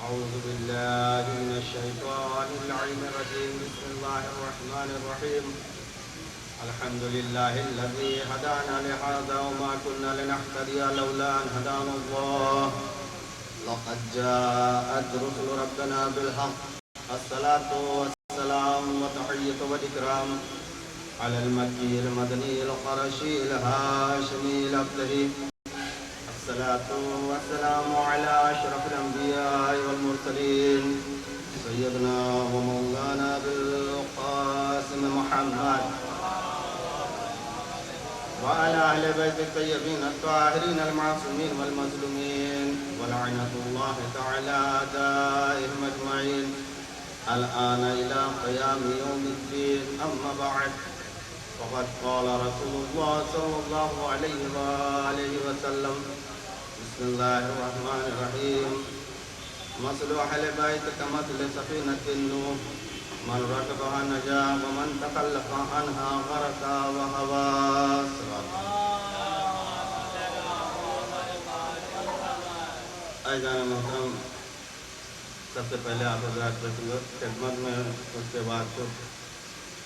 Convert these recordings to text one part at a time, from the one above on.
أعوذ بالله من الشيطان اللعين الرجيم. بسم الله الرحمن الرحيم. الحمد لله الذي هدانا لهذا وما كنا لنهتدي لولا أن هدانا الله. لقد جاءت رسل ربنا بالحق. الصلاة والسلام وتحية والإكرام على المكي المدني القرشي الهاشمي الأبتهي. الصلاة والسلام على أشرف الأنبياء والمرسلين سيدنا ومولانا بالقاسم محمد وعلى أهل بيت الطيبين الطاهرين المعصومين والمظلومين ولعنة الله تعالى دائهم أجمعين الآن إلى قيام يوم الدين. أما بعد، فقد قال رسول الله صلى الله عليه وآله وسلم: بسم الله الرحمن الرحيم. مثل أهل بيت كمثل سفينة نوح من ركبها نجا ومن تخلف عنها غرق وهوى. عزیزان محترم، سب سے پہلے آپ حضرات کی خدمت میں، اس کے بعد خود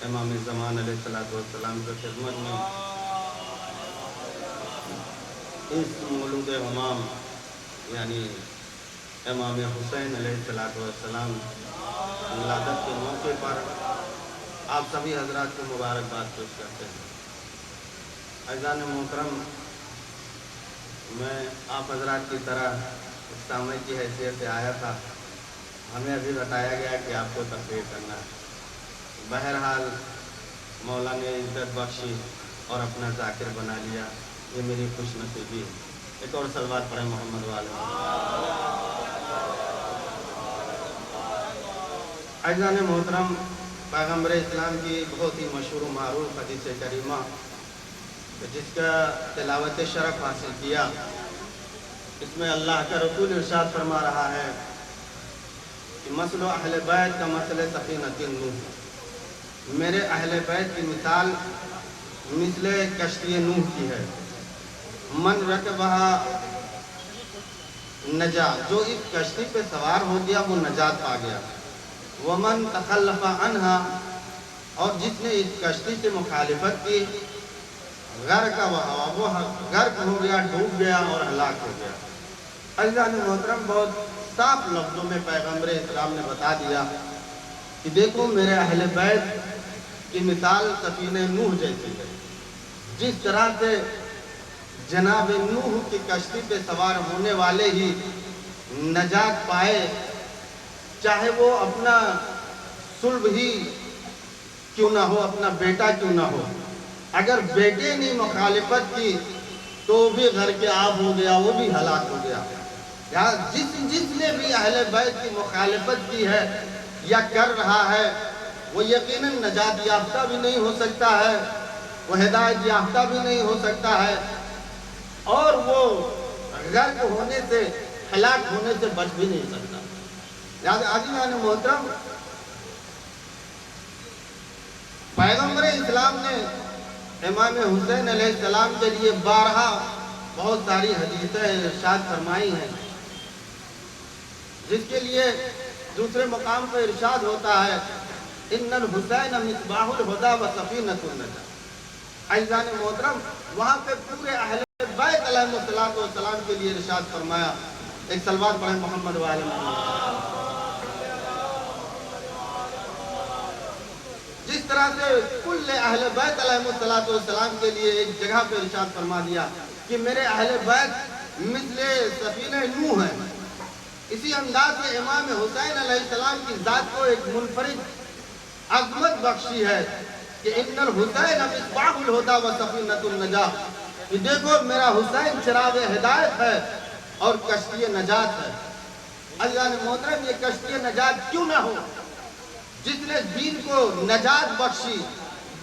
امام زمان علیہ السلام کی خدمت میں اس مولود امام یعنی امام حسین علیہ السلام ولادت کے موقع پر آپ سبھی حضرات کو مبارکباد پیش کرتے ہیں. عزیزان محترم، میں آپ حضرات کی طرح سامع کی حیثیت سے آیا تھا. ہمیں ابھی بتایا گیا کہ آپ کو تقریر کرنا ہے. بہرحال مولا نے عزت بخشی اور اپنا ذاکر بنا لیا. یہ میری خوش نصیبی ہے. ایک اور صلوات پڑھیں محمد والے. عزیزان محترم، پیغمبر اسلام کی بہت ہی مشہور و معروف حدیث کریمہ جس کا تلاوت شرف حاصل کیا، اس میں اللہ کا رسول ارشاد فرما رہا ہے کہ مثل اہل بیت کا مثل سفینۃ نوح. میرے اہل بیت کی مثال مثل کشتی نوح کی ہے. من رکبہا نجا، جو اس کشتی پہ سوار ہو گیا وہ نجات پا گیا. ومن تخلف عنہا، اور جس نے اس کشتی سے مخالفت کی غرق وہوا، وہ غرق ہو گیا، ڈوب گیا اور ہلاک ہو گیا. عزیزان محترم، بہت صاف لفظوں میں پیغمبر اسلام نے بتا دیا کہ دیکھو میرے اہل بیت کی مثال سفینہ نوح جیسی ہے. جس طرح سے جناب نوح کی کشتی پہ سوار ہونے والے ہی نجات پائے، چاہے وہ اپنا صلب ہی کیوں نہ ہو، اپنا بیٹا کیوں نہ ہو. اگر بیٹے نے مخالفت کی تو بھی غرق آب ہو گیا، وہ بھی ہلاک ہو گیا. جس نے بھی اہل بیت کی مخالفت کی ہے یا کر رہا ہے، وہ یقیناً نجات یافتہ بھی نہیں ہو سکتا ہے، وہ ہدایت یافتہ بھی نہیں ہو سکتا ہے، اور وہ غرق ہونے سے، ہلاک ہونے سے بچ بھی نہیں سکتا. عزیزان محترم، پیغمبر اسلام نے امام حسین علیہ السلام کے لیے بارہا بہت ساری حدیثیں ارشاد فرمائی ہیں، جس کے لیے دوسرے مقام پر ارشاد ہوتا ہے: ان الحسین مصباح الہدی و سفینۃ النجاۃ. عزیزان محترم، وہاں پہ پورے اہل بیت علیہ السلام کے لیے ارشاد فرمایا. ایک صلوات پڑھیں محمد وآل محمد. جس طرح سے کل اہل بیت علیہ السلام کے لیے ایک جگہ پہ ارشاد فرما دیا کہ میرے اہل بیت مثل سفینہ نوح ہے، اسی انداز سے امام حسین علیہ السلام کی ذات کو ایک منفرد عظمت بخشی ہے کہ ان الحسین مصباح الہدی و سفینۃ النجاۃ. کہ دیکھو میرا حسین چراغ ہدایت ہے اور کشتی نجات ہے. عزیزان محترم، یہ کشتی نجات کیوں نہ ہو؟ جس نے دین کو نجات بخشی،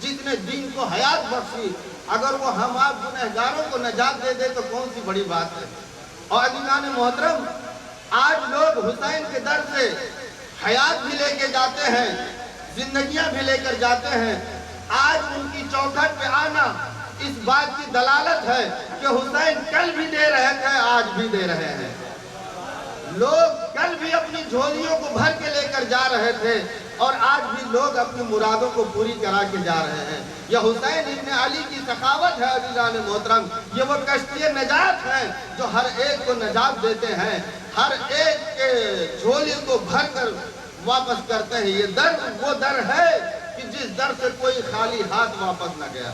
جس نے دین کو حیات بخشی، اگر وہ ہم آپ گنہگاروں کو نجات دے دے تو کون سی بڑی بات ہے. اور عزیزان محترم، آج لوگ حسین کے در سے حیات بھی لے کے جاتے ہیں، زندگیاں بھی لے کر جاتے ہیں. آج ان کی چوکھٹ پہ آنا اس بات کی دلالت ہے کہ حسین کل بھی دے رہے تھے، آج بھی دے رہے ہیں. لوگ کل بھی اپنی جھولیوں کو بھر کے لے کر جا رہے تھے اور آج بھی لوگ اپنی مرادوں کو پوری کرا کے جا رہے ہیں۔ یہ حسین ابن علی کی سخاوت ہے عزیزان محترم، یہ وہ کشتی نجات ہیں جو ہر ایک کو نجات دیتے ہیں، ہر ایک کے جھولی کو بھر کر واپس کرتے ہیں۔ یہ در وہ در ہے کہ جس در سے کوئی خالی ہاتھ واپس نہ گیا۔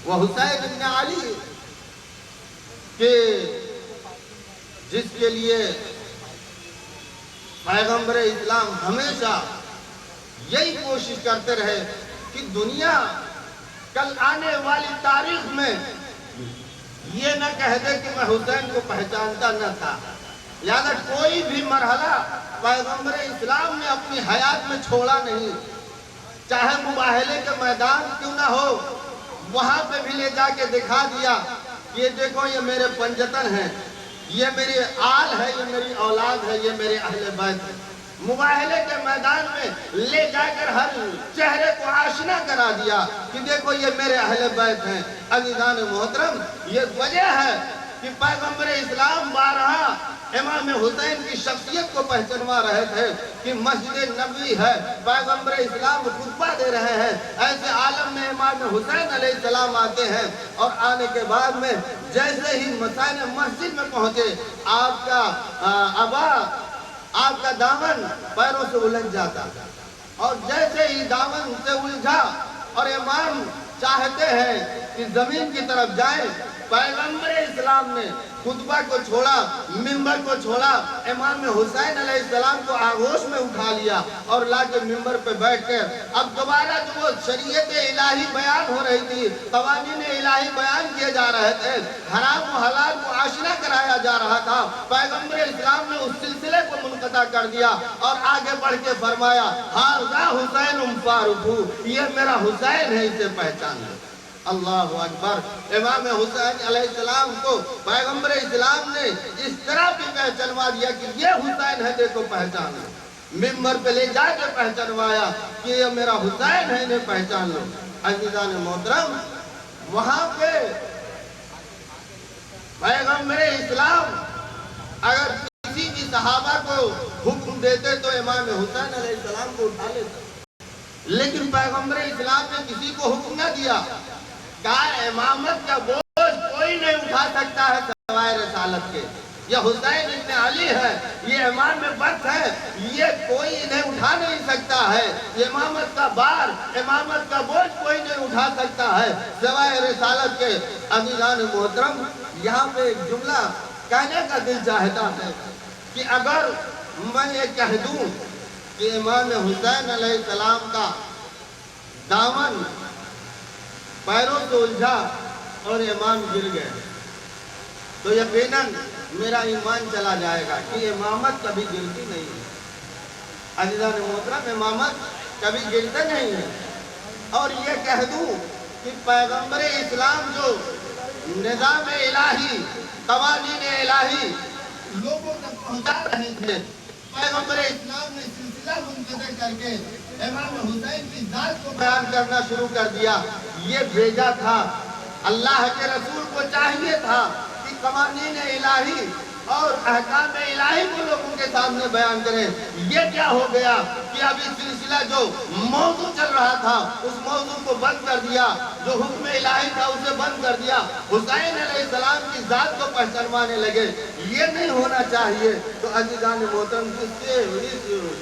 وہ حسین ابن علی کہ جس کے لیے پیغمبر اسلام ہمیشہ یہی کوشش کرتے رہے کہ دنیا کل آنے والی تاریخ میں یہ نہ کہہ دے کہ میں حسین کو پہچانتا نہ تھا، لہذا کوئی بھی مرحلہ پیغمبر اسلام نے اپنی حیات میں چھوڑا نہیں، چاہے مباہلے کے میدان کیوں نہ ہو، وہاں پہ بھی لے جا کے دکھا دیا کہ یہ دیکھو یہ میرے پنجتن ہیں، یہ میری آل ہے، یہ میری اولاد ہے، یہ میرے اہل بیت ہے۔ مباہلے کے میدان میں لے جا کر ہر چہرے کو آشنا کرا دیا کہ دیکھو یہ میرے اہل بیت ہیں۔ عزیزان محترم، یہ وجہ ہے کہ پیغمبر اسلام بارہا امام حسین کی شخصیت کو پہچانوا رہے تھے کہ مسجد نبوی ہے، پیغمبر اسلام خطبہ دے رہے ہیں، ایسے عالم میں امام حسین علیہ السلام آتے ہیں اور آنے کے بعد میں جیسے ہی مسجد میں پہنچے آپ کا ابا، آپ کا دامن پیروں سے الجھ جاتا، اور جیسے ہی دامن سے الجھا اور امام چاہتے ہیں کہ زمین کی طرف جائیں، پیغمبر اسلام نے خطبہ کو چھوڑا، منبر کو چھوڑا، امام حسین علیہ السلام کو آغوش میں اٹھا لیا اور لا کے منبر پہ بیٹھ کر اب دوبارہ جو وہ شریعت الہی بیان ہو رہی تھی، قوانین الہی بیان کیے جا رہے تھے، حرام و حلال کو آشنا کرایا جا رہا تھا، پیغمبر اسلام نے اس سلسلے کو منقطع کر دیا اور آگے بڑھ کے فرمایا ھذا حسین فاروق، یہ میرا حسین ہے، اسے پہچان لو۔ اللہ اکبر! امام حسین علیہ السلام کو پیغمبر اسلام نے اس طرح بھی پہچانوا دیا کہ یہ حسین ہے، دیکھو پہچان لو۔ منبر پہ لے جا کے پہچانوایا کہ یہ میرا حسین ہے، انہیں پہچان لو۔ عزیزان محترم، وہاں پہ پیغمبر اسلام اگر کسی بھی صحابہ کو حکم دیتے تو امام حسین علیہ السلام کو اٹھا لیتے، لیکن پیغمبر اسلام نے کسی کو حکم نہ دیا، کہا امامت کا بوجھ کوئی نہیں اٹھا سکتا ہے سوائے رسالت کے، یہ حسین ابن علی ہے، یہ امام وقت ہے، یہ کوئی انہیں اٹھا نہیں سکتا ہے، یہ امامت کا بار، امامت کا بوجھ کوئی نہیں اٹھا سکتا ہے سوائے رسالت کے۔ عزیزان محترم، یہاں پہ ایک جملہ کہنے کا دل چاہتا ہے کہ اگر میں یہ کہہ دوں کہ امام حسین علیہ السلام کا دامن پیروں سے الجھا اور امام گر گئے تو یقیناً میرا ایمان چلا جائے گا کہ امامت کبھی گرتی نہیں ہے۔ عزیزان محترم، امامت کبھی گرتے نہیں ہے۔ اور یہ کہہ دوں کہ پیغمبر اسلام جو نظام الہی، قوانین الہی لوگوں تک پہنچا رہے تھے، پیغمبر اسلام نے سلسلہ منقطع کر کے امام حسین کی ذات کو بیان کرنا شروع کر دیا۔ یہ بھیجا تھا، اللہ کے رسول کو چاہیے تھا کہ قوانین الہی اور احکام الہی کو لوگوں کے سامنے بیان کریں۔ یہ کیا ہو گیا کہ ابھی سلسلہ جو موضوع چل رہا تھا اس موضوع کو بند کر دیا، جو حکم الہی تھا اسے بند کر دیا، حسین علیہ السلام کی ذات کو پہچانوانے لگے۔ یہ نہیں ہونا چاہیے۔ تو عزیزان محترم، اس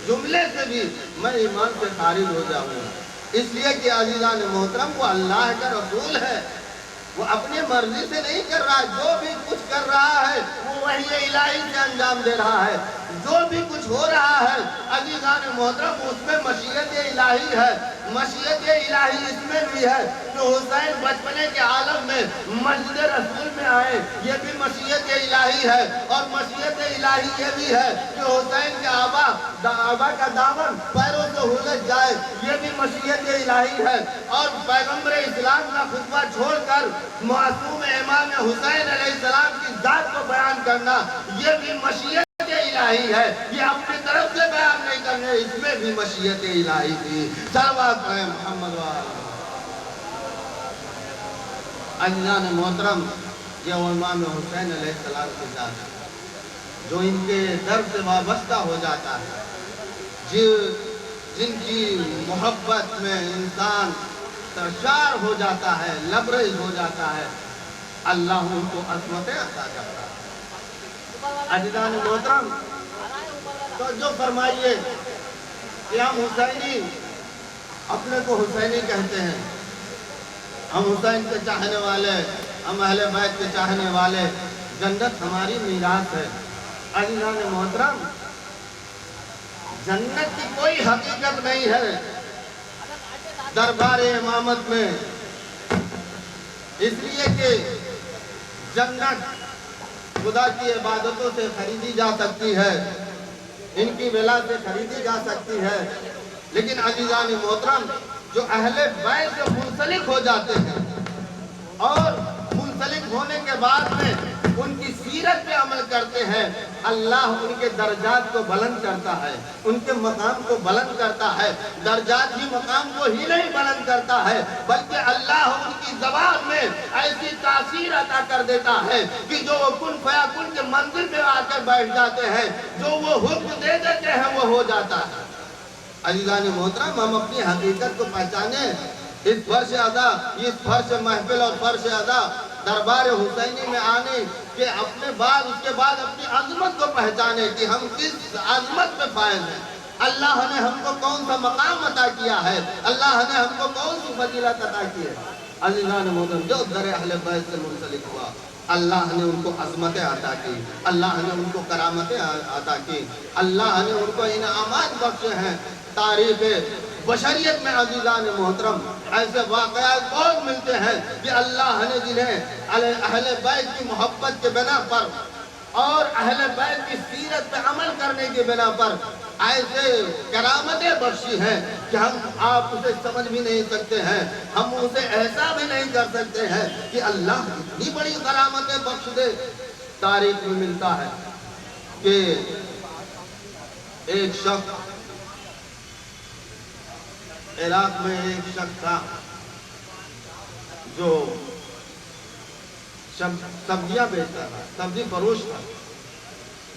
جملے سے بھی میں ایمان سے خارج ہو جاؤں گا، اس لیے کہ عزیزان محترم وہ اللہ کا رسول ہے، وہ اپنی مرضی سے نہیں کر رہا ہے، جو بھی کچھ کر رہا ہے وہ وحی الہی سے انجام دے رہا ہے، جو بھی کچھ ہو رہا ہے عزیزان محترم اس میں مشیت الہی ہے۔ مشیت الہی اس میں بھی ہے کہ حسین بچپنے کے عالم میں مسجد رسول میں آئے، یہ بھی مشیت الہی ہے۔ اور مشیت الہی یہ بھی ہے کہ حسین کے آبا کا دامن پیروں سے الجھ جائے، یہ بھی مشیت الہی ہے۔ اور پیغمبر اسلام کا خطبہ چھوڑ کر معصوم امام حسین علیہ السلام کی ذات کو بیان کرنا، یہ بھی مشیت الہی ہے۔ یہ اپنی طرف سے بیان نہیں کرنے، اس میں بھی مشیت الہی تھی۔ صلوات پڑھیں محمد وآلہ۔ عزیزان محترم، یہ امام حسین علیہ السلام کی ذات ہے۔ جو ان کے در سے وابستہ ہو جاتا ہے، جن کی محبت میں انسان سرشار ہو جاتا ہے، لبریز ہو جاتا ہے، اللہ ان کو عظمتیں عطا کرتا ہے۔ عزیزان محترم، توجہ فرمائیے کہ ہم حسینی اپنے کو حسینی کہتے ہیں، ہم حسین کے چاہنے والے، ہم اہل بیت کے چاہنے والے، جنت ہماری میراث ہے۔ عزیزان محترم، جنت کی کوئی حقیقت نہیں ہے دربار امامت میں، اس لیے کہ جنت خدا کی عبادتوں سے خریدی جا سکتی ہے، ان کی ولا سے خریدی جا سکتی ہے، لیکن عزیزان محترم جو اہل بیت سے منسلک ہو جاتے ہیں اور منسلک ہونے کے بعد میں ان کی سیرت پہ عمل کرتے ہیں، اللہ ان کے درجات کو بلند کرتا ہے، ان کے مقام کو بلند کرتا ہے۔ درجات ہی مقام کو ہی نہیں بلند کرتا ہے، بلکہ اللہ ان کی زبان میں ایسی تاثیر عطا کر دیتا ہے کہ جو وہ کن فیکن کے منزل پہ آ کر بیٹھ جاتے ہیں، جو وہ حکم دے دیتے ہیں وہ ہو جاتا ہے۔ عزیزان محترم، ہم اپنی حقیقت کو پہچانیں، اس فرش ادا، اس فرش محفل اور فرش ادا دربار حسینی میں آنے کے اپنے بعد، اس کے بعد اپنی عظمت کو پہچانے کہ ہم کس عظمت پہ فائز ہیں، اللہ نے ہم کو کون سا مقام عطا کیا ہے، اللہ نے ہم کو کون سی فضیلت عطا کی ہے۔ عزیزان محترم، جو در اہل بیت سے منسلک ہوا، اللہ نے ان کو عظمتیں عطا کی، اللہ نے ان کو کرامتیں عطا کی، اللہ نے ان کو انعامات بخشے ہیں۔ تاریخ بشریت میں عزیزان محترم ایسے واقعات بہت ملتے ہیں کہ اللہ نے جنہیں اہل بیت کی محبت کے بنا پر اور اہل بیت کی سیرت پہ عمل کرنے کی بنا پر ایسے کرامتیں بخشی ہیں کہ ہم آپ اسے سمجھ بھی نہیں سکتے ہیں، ہم اسے ایسا بھی نہیں کر سکتے ہیں کہ اللہ اتنی بڑی کرامتیں بخش دے۔ تاریخ میں ملتا ہے کہ ایک شخص، عراق میں ایک شخص تھا جو سبزیاں بیچتا تھا، سبزی فروش تھا،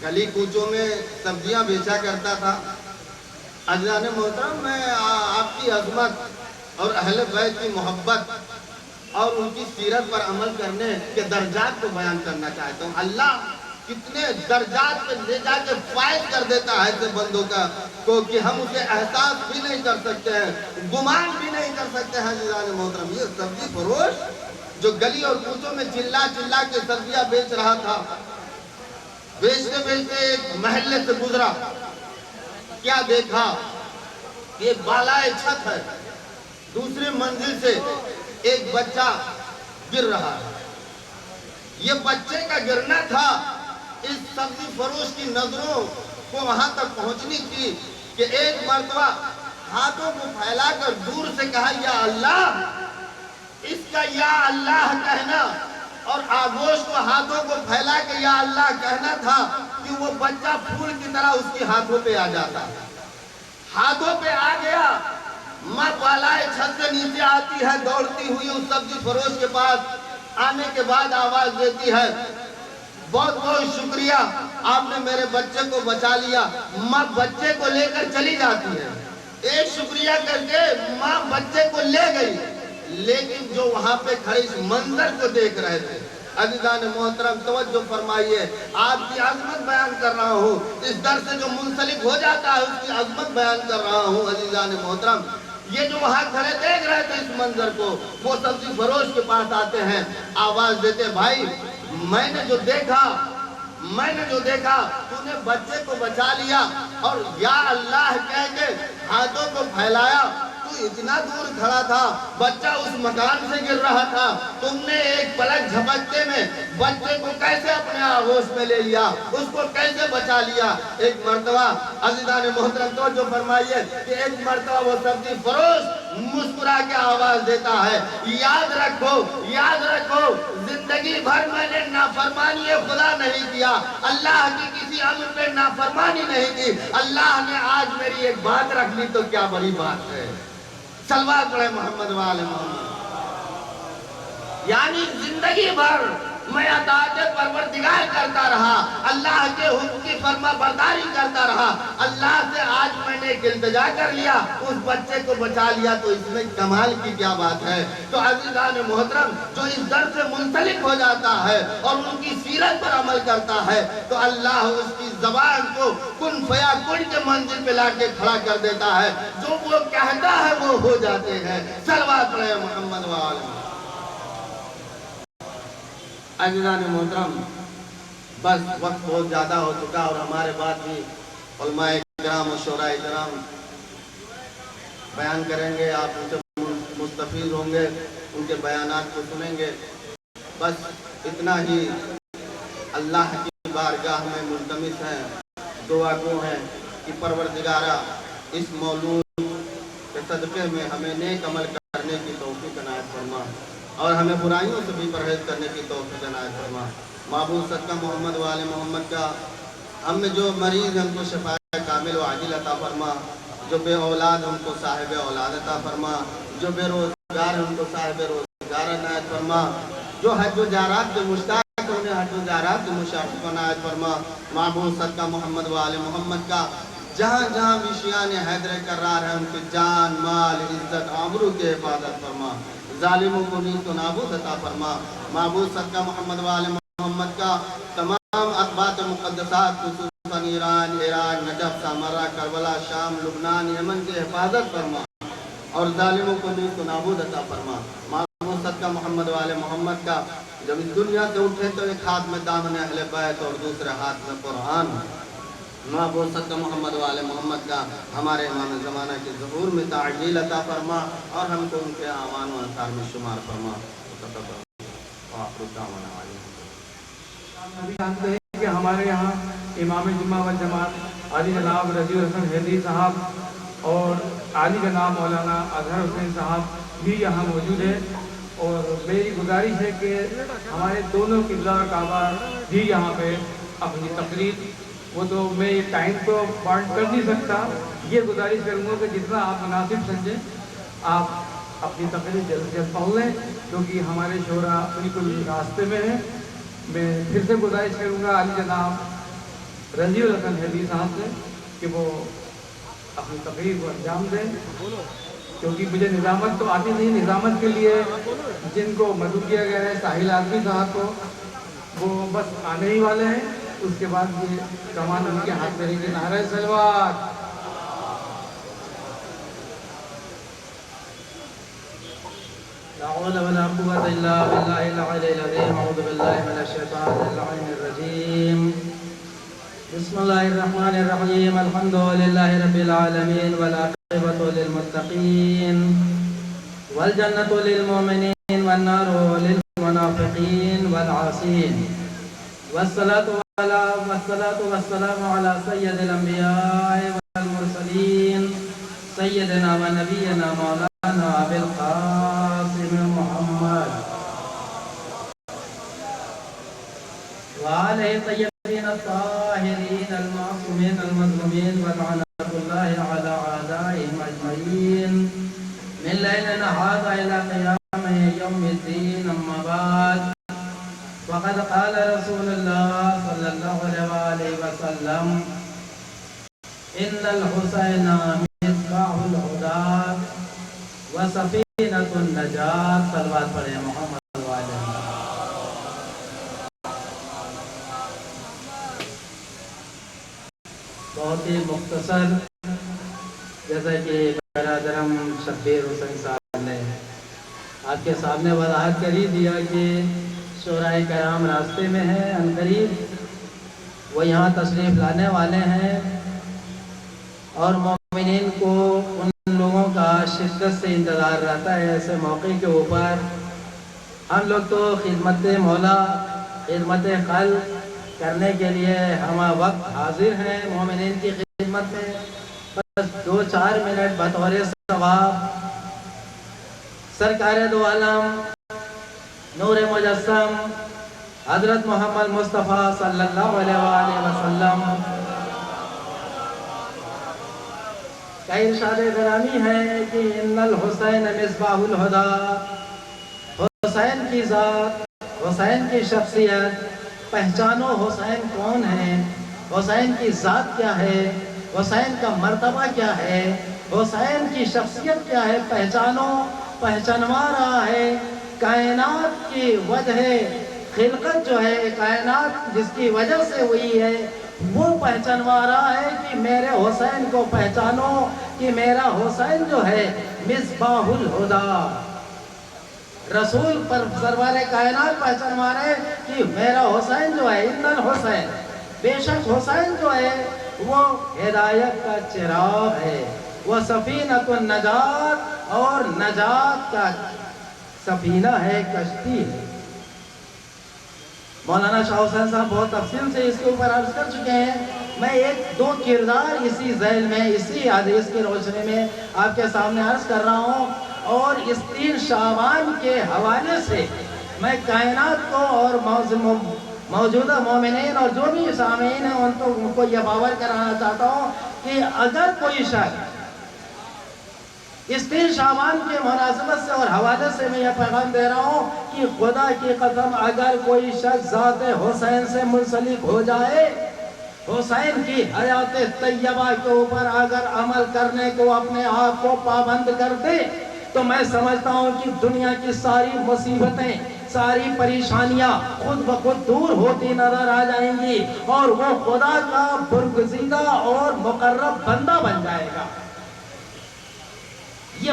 گلی کوچوں میں سبزیاں بیچا کرتا تھا۔ عزیزان محترم، میں آپ کی عظمت اور اہل بیت کی محبت اور ان کی سیرت پر عمل کرنے کے درجات کو بیان کرنا چاہتا ہوں۔ اللہ کتنے درجات پہ لے جا کے فائز کر دیتا ہے ایسے بندوں کا کو کہ ہم اسے احساس بھی نہیں کر سکتے ہیں، گمان بھی نہیں کر سکتے ہیں۔ عزیزان محترم، یہ سبزی فروش جو گلی اور کوچوں میں چلا چلا کے سبزیاں بیچ رہا تھا، بیچتے بیچتے ایک محلے سے گزرا، کیا دیکھا کہ بالائے چھت ہے، دوسری منزل سے ایک بچہ گر رہا ہے۔ یہ بچے کا گرنا تھا، اس سبزی فروش کی نظروں کو وہاں تک پہنچنی تھی کہ ایک مرتبہ ہاتھوں کو پھیلا کر دور سے کہا، یا اللہ! اس کا یا اللہ کہنا اور آگوش کو ہاتھوں کو پھیلا کے یا اللہ کہنا تھا کہ وہ بچہ پھول کی طرح اس کی ہاتھوں پہ آ جاتا، ہاتھوں پہ آ گیا۔ ماں بالائے چھت سے نیچے آتی ہے دوڑتی ہوئی اس سبزی فروش کے پاس، آنے کے بعد آواز دیتی ہے، بہت بہت شکریہ، آپ نے میرے بچے کو بچا لیا۔ ماں بچے کو لے کر چلی جاتی ہے، ایک شکریہ کر کے ماں بچے کو لے گئی، لیکن جو وہاں پہ کھڑے اس منظر کو دیکھ رہے تھے، عزیزان محترم توجہ فرمائیے، آپ کی عظمت بیان کر رہا ہوں، اس در سے جو منسلک ہو جاتا ہے اس کی عظمت بیان کر رہا ہوں۔ عزیزان محترم، یہ جو وہاں کھڑے دیکھ رہے تھے اس منظر کو، وہ سبزی فروش کے پاس آتے ہیں، آواز دیتے، بھائی میں نے جو دیکھا تو نے بچے کو بچا لیا اور یا اللہ کہہ کے ہاتھوں کو پھیلایا، تو اتنا دور کھڑا تھا، بچہ اس مکان سے گر رہا تھا، تم نے ایک پلک جھپکتے میں بچے کو کیسے اپنے آغوش میں لے لیا، اس کو کیسے بچا لیا۔ ایک مرتبہ عزیزان محترم توجہ فرمائیے کہ ایک مرتبہ وہ سبزی فروش مسکرا کے آواز دیتا ہے، یاد رکھو زندگی بھر میں نے نافرمانی خدا نہیں کیا، اللہ کی کسی امر پہ نافرمانی نہیں کی، اللہ نے آج میری ایک بات رکھ لی تو کیا بڑی بات ہے۔ صلوات پڑھے محمد وآل محمد۔ یعنی زندگی بھر میں اطاعت پروردگار کرتا رہا، اللہ کے حکم کی فرما برداری کرتا رہا، اللہ سے آج میں نے ایک التجا کر لیا، اس بچے کو بچا لیا، تو اس میں کمال کی کیا بات ہے؟ تو عزیزان محترم، جو اس در سے منسلک ہو جاتا ہے اور ان کی سیرت پر عمل کرتا ہے تو اللہ اس کی زبان کو کن فیا کن کے منزل پہ لا کے کھڑا کر دیتا ہے، جو وہ کہتا ہے وہ ہو جاتے ہیں۔ صلوات پڑھیں محمد وآلہ۔ عزیزان محترم، بس وقت بہت زیادہ ہو چکا اور ہمارے بعد بھی علماء کرام و شورا کرام بیان کریں گے، آپ ان سے مستفید ہوں گے، ان کے بیانات کو سنیں گے۔ بس اتنا ہی اللہ کی بارگاہ میں ملتمس ہیں، دعا گو ہیں کہ پروردگارہ اس مولود کے صدقے میں ہمیں نیک عمل کرنے کی توفیق عنایت فرما اور ہمیں برائیوں سے بھی پرہیز کرنے کی توفیق عنایت فرما۔ معبود صدقہ محمد وآل محمد کا ہم میں جو مریض ہیں ان کو شفاء کامل و عاجل عطا فرما، جو بے اولاد ہیں ان کو صاحب اولاد عطا فرما، جو بے روزگار ہیں ان کو صاحب روزگار عنایت فرما، جو حج و زیارات کے مشتاق ہیں انہیں حج و زیارات کے مشارف عنایت فرما۔ معبود صدقہ محمد وآل محمد کا جہاں جہاں بھی شیعان حیدر کرار ہیں ان کی جان مال عزت آبرو کے حفاظت فرما، ظالموں کو نیست و نابود عطا فرما۔ معبود صدقہ محمد وآل محمد کا تمام اقباط مقدسات خصوصاً ایران، عراق، نجف، سامرہ، کربلا، شام، لبنان، یمن کے حفاظت فرما اور ظالموں کو نیست و نابود عطا فرما۔ معبود صدقہ محمد وآل محمد کا جب اس دنیا سے اٹھے تو ایک ہاتھ میں دامن اہل بیت اور دوسرے ہاتھ میں قرآن۔ معبود صدقہ محمد وآل محمد کا ہمارے امام زمانہ کے ظہور میں تعجیل عطا فرما اور ہم کو ان کے اعوان و انصار میں شمار فرما۔ ابھی جانتے ہیں کہ ہمارے یہاں امام جمعہ والجماعت عالی جناب رضی الحسن حیدری صاحب اور عالی جناب مولانا اظہر حسین صاحب بھی یہاں موجود ہیں، اور میری گزارش ہے کہ ہمارے دونوں قبلہ اور کعبہ بھی یہاں پہ اپنی تقریر، وہ تو میں یہ ٹائم تو بانٹ کر نہیں سکتا، یہ گزارش کروں گا کہ جتنا آپ مناسب سمجھیں آپ اپنی تقریر جلد سے جلد پڑھ لیں، کیونکہ ہمارے شعراء بالکل راستے میں ہیں۔ میں پھر سے گزارش کروں گا علی جناب رضی الحسن حیدری صاحب سے کہ وہ اپنی تقریر کو انجام دیں، کیونکہ مجھے نظامت تو آتی نہیں۔ نظامت کے لیے جن کو مدعو کیا گیا ہے ساحل آدمی صاحب کو، وہ بس آنے ہی والے ہیں، اس کے بعد یہ کمان ان کے ہاتھ میں رہیں گے۔ نعرہ صلوات۔ لا حول ولا قوة إلا بالله العلي العظيم۔ أعوذ بالله من الشيطان اللعين الرجيم۔ بسم الله الرحمن الرحيم۔ الحمد لله رب العالمين والعاقبة للمتقين والجنة للمؤمنين والنار للمنافقين والعاصين، والصلاة والسلام على سيد الأنبياء والمرسلين سيدنا ونبينا مولانا أبي القاسم محمد وآله الطيبين الطاهرين المعصومين المظلومين، ولعنة الله على أعدائهم أجمعين من ليلنا هذا إلى قيام يوم الدين. أما بعد، وقد قال رسول الله صلى الله عليه وسلم: إن الحسين مصباح الهدى وسفينة النجاة۔ صلوات پڑھیں محمد وآلہ۔ بہت ہی مختصر، جیسا کہ برادرم شبیر حسین صاحب نے آپ کے سامنے وضاحت کر ہی دیا کہ شعراء کرام راستے میں ہیں، عنقریب وہ یہاں تشریف لانے والے ہیں، اور مومنین کو ان لوگوں کا شدت سے انتظار رہتا ہے۔ ایسے موقع کے اوپر ہم لوگ تو خدمت مولا، خدمت خلق کرنے کے لیے ہم وقت حاضر ہیں مومنین کی خدمت میں۔ بس 2-4 منٹ بطور ثواب سرکار دو عالم نور مجسم حضرت محمد مصطفیٰ صلی اللہ علیہ وآلہ وسلم کا ارشاد گرامی ہے کہ ان الحسین مصباح الہدی، حسین کی ذات، حسین کی شخصیت پہچانو، حسین کون ہے، حسین کی ذات کیا ہے، حسین کا مرتبہ کیا ہے، حسین کی شخصیت کیا ہے، پہچانو۔ پہچانوا رہا ہے کائنات کی وجہ خلقت جو ہے، کائنات جس کی وجہ سے ہوئی ہے، وہ پہچانوا رہا ہے کہ میرے حسین کو پہچانو کہ میرا حسین جو ہے مصباح الہدیٰ، رسول پر سرور کائنات پہچانوا رہے کہ میرا حسین جو ہے ایندھن حسین، بے شک حسین جو ہے وہ ہدایت کا چراغ ہے، وہ سفینۃ النجات اور نجات کا سفینہ ہے، کشتی ہے۔ مولانا شاہ حسین صاحب بہت تفصیل سے اس کے اوپر عرض کر چکے ہیں، میں ایک دو کردار اسی ذیل میں، اسی حدیث کی روشنی میں آپ کے سامنے عرض کر رہا ہوں، اور اس 3 شعبان کے حوالے سے میں کائنات کو اور موجودہ مومنین اور جو بھی سامعین ہیں ان کو یہ باور کرانا چاہتا ہوں کہ اگر کوئی شخص اس 3 شعبان کے مناسبت سے اور حوالے سے میں یہ پیغام دے رہا ہوں کہ خدا کی قسم اگر کوئی شخص ذات حسین سے منسلک ہو جائے، حسین کی حیات طیبہ کے اوپر اگر عمل کرنے کو اپنے آپ کو پابند کر دے، تو میں سمجھتا ہوں کہ دنیا کی ساری مصیبتیں، ساری پریشانیاں خود بخود دور ہوتی نظر آ جائیں گی، اور وہ خدا کا برگزیدہ اور مقرب بندہ بن جائے گا۔ یہ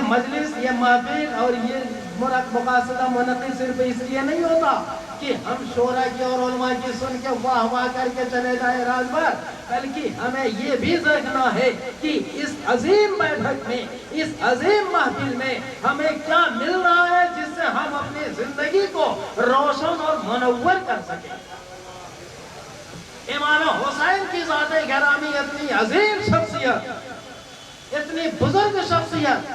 مجلس، یہ محفل اور یہ مقاصدہ منعقد صرف اس لیے نہیں ہوتا کہ ہم شورا کی اور علماء کی سن کے واہ واہ کر کے چلے جائیں راز بھر، بلکہ ہمیں یہ بھی دیکھنا ہے کہ اس عظیم بیٹھک میں، اس عظیم محفل میں ہمیں کیا مل رہا ہے جس سے ہم اپنی زندگی کو روشن اور منور کر سکیں۔ امام حسین کی ذات گرامی اتنی عظیم شخصیت، اتنی بزرگ شخصیت،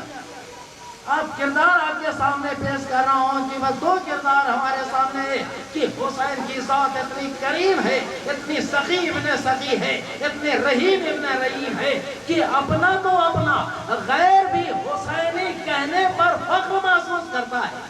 اب کردار آپ کے سامنے پیش کر رہا ہوں کہ بس 2 کردار ہمارے سامنے ہے کہ حسین کی ذات اتنی کریم ہے، اتنی سخی ابن سخی ہے، اتنی رحیم ابن رحیم ہے کہ اپنا تو اپنا، غیر بھی حسینی کہنے پر فخر محسوس کرتا ہے۔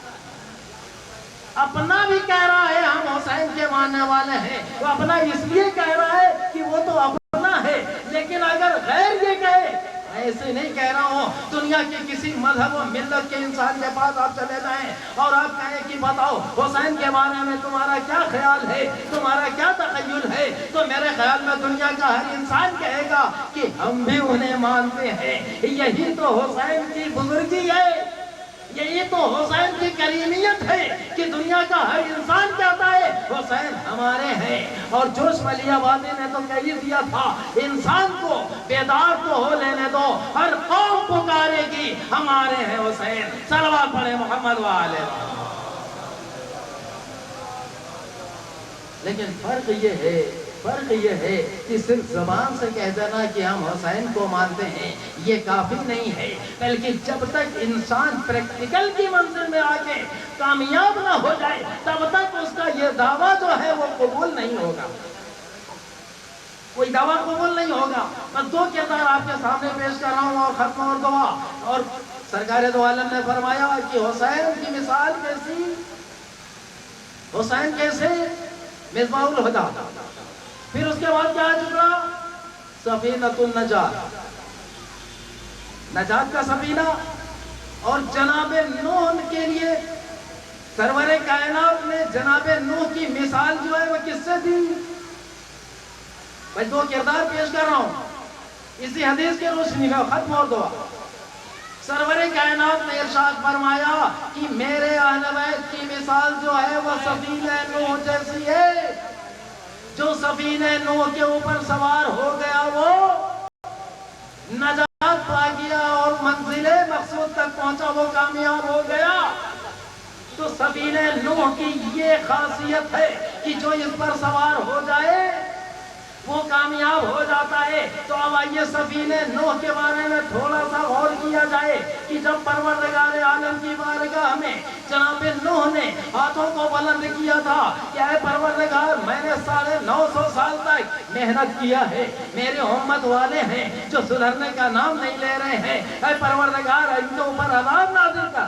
اپنا بھی کہہ رہا ہے ہم حسین کے ماننے والے ہیں، وہ اپنا اس لیے کہہ رہا ہے کہ وہ تو اپنا ہے، لیکن اگر غیر یہ کہے، میں ایسے نہیں کہہ رہا ہوں، دنیا کے کسی مذہب و ملت کے انسان کے پاس آپ چلے جائیں اور آپ کہیں کہ بتاؤ حسین کے بارے میں تمہارا کیا خیال ہے، تمہارا کیا تخیل ہے، تو میرے خیال میں دنیا کا ہر انسان کہے گا کہ ہم بھی انہیں مانتے ہیں۔ یہی تو حسین کی بزرگی ہے، یہی تو حسین کی کریمیت ہے کہ دنیا کا ہر انسان کہتا ہے حسین ہمارے ہیں۔ اور جوش ولی آبادی نے تو کہہ دیا تھا، انسان کو بیدار تو ہو لینے دو، ہر قوم پکارے گی ہمارے ہیں حسین۔ صلوات پڑھیں محمد وآلہ۔ لیکن فرق یہ ہے کہ صرف زبان سے کہہ دینا کہ ہم حسین کو مانتے ہیں یہ کافی نہیں ہے، بلکہ جب تک انسان پریکٹیکل کی منزل میں آ کے کامیاب نہ ہو جائے تب تک اس کا یہ دعویٰ جو ہے وہ قبول نہیں ہوگا، کوئی دعویٰ قبول نہیں ہوگا۔ بس 2 کردار آپ کے سامنے پیش کر رہا ہوں اور ختم اور دعا۔ اور سرکار دو عالم نے فرمایا کہ حسین کی مثال کیسی، حسین کیسے، مصباح الہدیٰ۔ پھر اس کے بعد کیا چکا، سفینۃ النجات، نجات کا سفینہ۔ اور جناب نوح کے لیے سرور کائنات نے جناب نوح کی مثال جو ہے وہ کس سے دی؟ میں 2 کردار پیش کر رہا ہوں اسی حدیث کے روشنی میں، ختم اور دعا۔ سرور کائنات نے ارشاد فرمایا کہ میرے اہل بیت کی مثال جو ہے وہ سفینہ نوح جیسی ہے۔ جو سفینہ نوح کے اوپر سوار ہو گیا وہ نجات پا گیا اور منزل مقصود تک پہنچا، وہ کامیاب ہو گیا۔ تو سفینہ نوح کی یہ خاصیت ہے کہ جو اس پر سوار ہو جائے وہ کامیاب ہو جاتا ہے۔ تو اب آئیے سفینہ نوح کے بارے میں تھوڑا سا غور کیا جائے کہ جب پروردگار عالم کی بارگاہ میں جناب نوح نے ہاتھوں کو بلند کیا تھا کہ اے پروردگار میں نے 950 سال تک محنت کیا ہے، میرے امت والے ہیں جو سدھرنے کا نام نہیں لے رہے ہیں، اے پروردگار ان کے اوپر عذاب نازل کر۔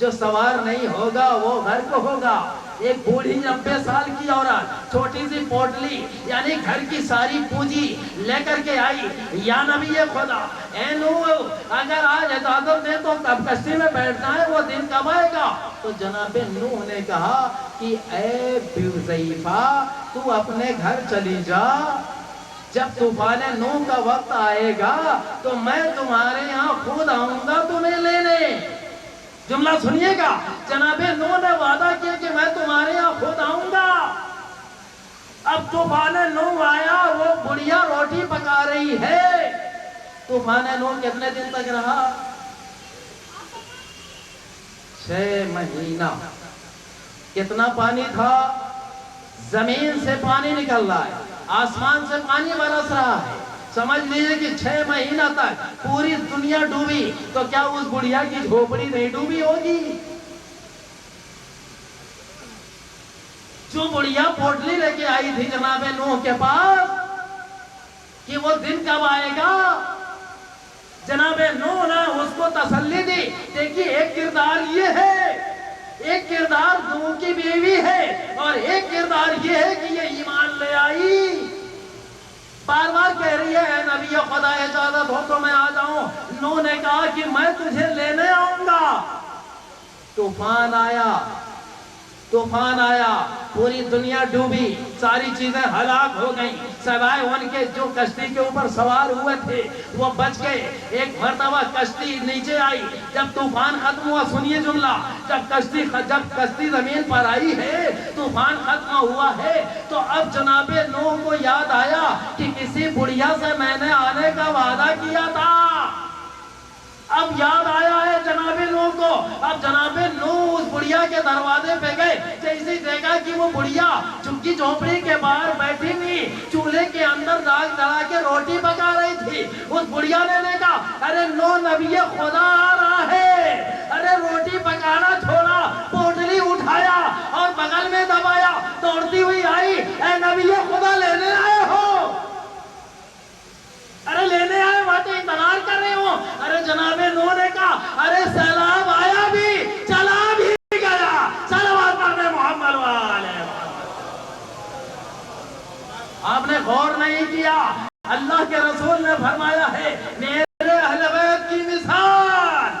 جو سوار نہیں ہوگا وہ غرق ہوگا۔ ایک بوڑھی 90 سال کی عورت چھوٹی سی پوٹلی یعنی گھر کی ساری پونجی لے کر کے آئی، یا نبی خدا اے نوح اگر آج اجازت دے تو کب کشتی میں بیٹھنا ہے، وہ دن کب آئے گا؟ تو جناب نوح نے کہا کہ اے ضعیفہ تو اپنے گھر چلی جا، جب طوفان نوح کا وقت آئے گا تو میں تمہارے یہاں خود آؤں گا تمہیں لینے۔ جملہ سنیے گا، جناب نوح نے وعدہ کیا کہ میں تمہارے یہاں خود آؤں گا۔ اب طوفان نوح آیا، وہ بڑھیا روٹی پکا رہی ہے۔ طوفان نوح کتنے دن تک رہا؟ 6 مہینہ۔ کتنا پانی تھا؟ زمین سے پانی نکل رہا ہے، آسمان سے پانی برس رہا ہے۔ سمجھ لیجئے کہ 6 مہینہ تک پوری دنیا ڈوبی، تو کیا اس بڑھیا کی جھوپڑی نہیں ڈوبی ہوگی؟ جو بڑھیا پوٹلی لے کے آئی تھی جناب نوح کے پاس کہ وہ دن کب آئے گا، جناب نوح نے اس کو تسلی دی۔ دیکھیے ایک کردار یہ ہے، ایک کردار نوح کی بیوی ہے، اور ایک کردار یہ ہے کہ یہ ایمان لے آئی۔ بار بار کہہ رہی ہے اے نبی خدا اجازت ہو تو میں آ جاؤں۔ نوح نے کہا کہ میں تجھے لینے آؤں گا۔ طوفان آیا، طوفان آیا، پوری دنیا ڈوبی، ساری چیزیں ہلاک ہو گئیں، سوائے ان کے جو کشتی کے اوپر سوار ہوئے تھے وہ بچ گئے۔ ایک مرتبہ کشتی نیچے آئی، جب طوفان ختم ہوا، سنیے جملہ، جب کشتی زمین پر آئی ہے، طوفان ختم ہوا ہے، تو اب جناب نوح کو یاد آیا کہ کسی بڑھیا سے میں نے آنے کا وعدہ کیا تھا۔ اب یاد آیا ہے جناب نوح کو۔ اب جناب نوح اس بڑھیا کے دروازے پہ گئے، جیسے دیکھا کہ وہ بڑھیا چکی جھونپڑی کے باہر بیٹھی ہوئی چولہے کے اندر داغ جلا کے روٹی پکا رہی تھی۔ اس بڑھیا نے دیکھا، ارے نوح نبی خدا آ رہا ہے۔ ارے روٹی پکانا چھوڑا، پوٹلی اٹھایا اور بغل میں دبایا، دوڑتی ہوئی آئی، اے نبی خدا لینے آئے ہو؟ ارے لینے آئے باتیں انتظار کر رہے ہو۔ ارے جناب نوح نے کہا ارے سیلاب آیا بھی چلا بھی گیا، صلوات پڑھنے محمد والے۔ آپ نے غور نہیں کیا، اللہ کے رسول نے فرمایا ہے میرے اہل بیت کی مثال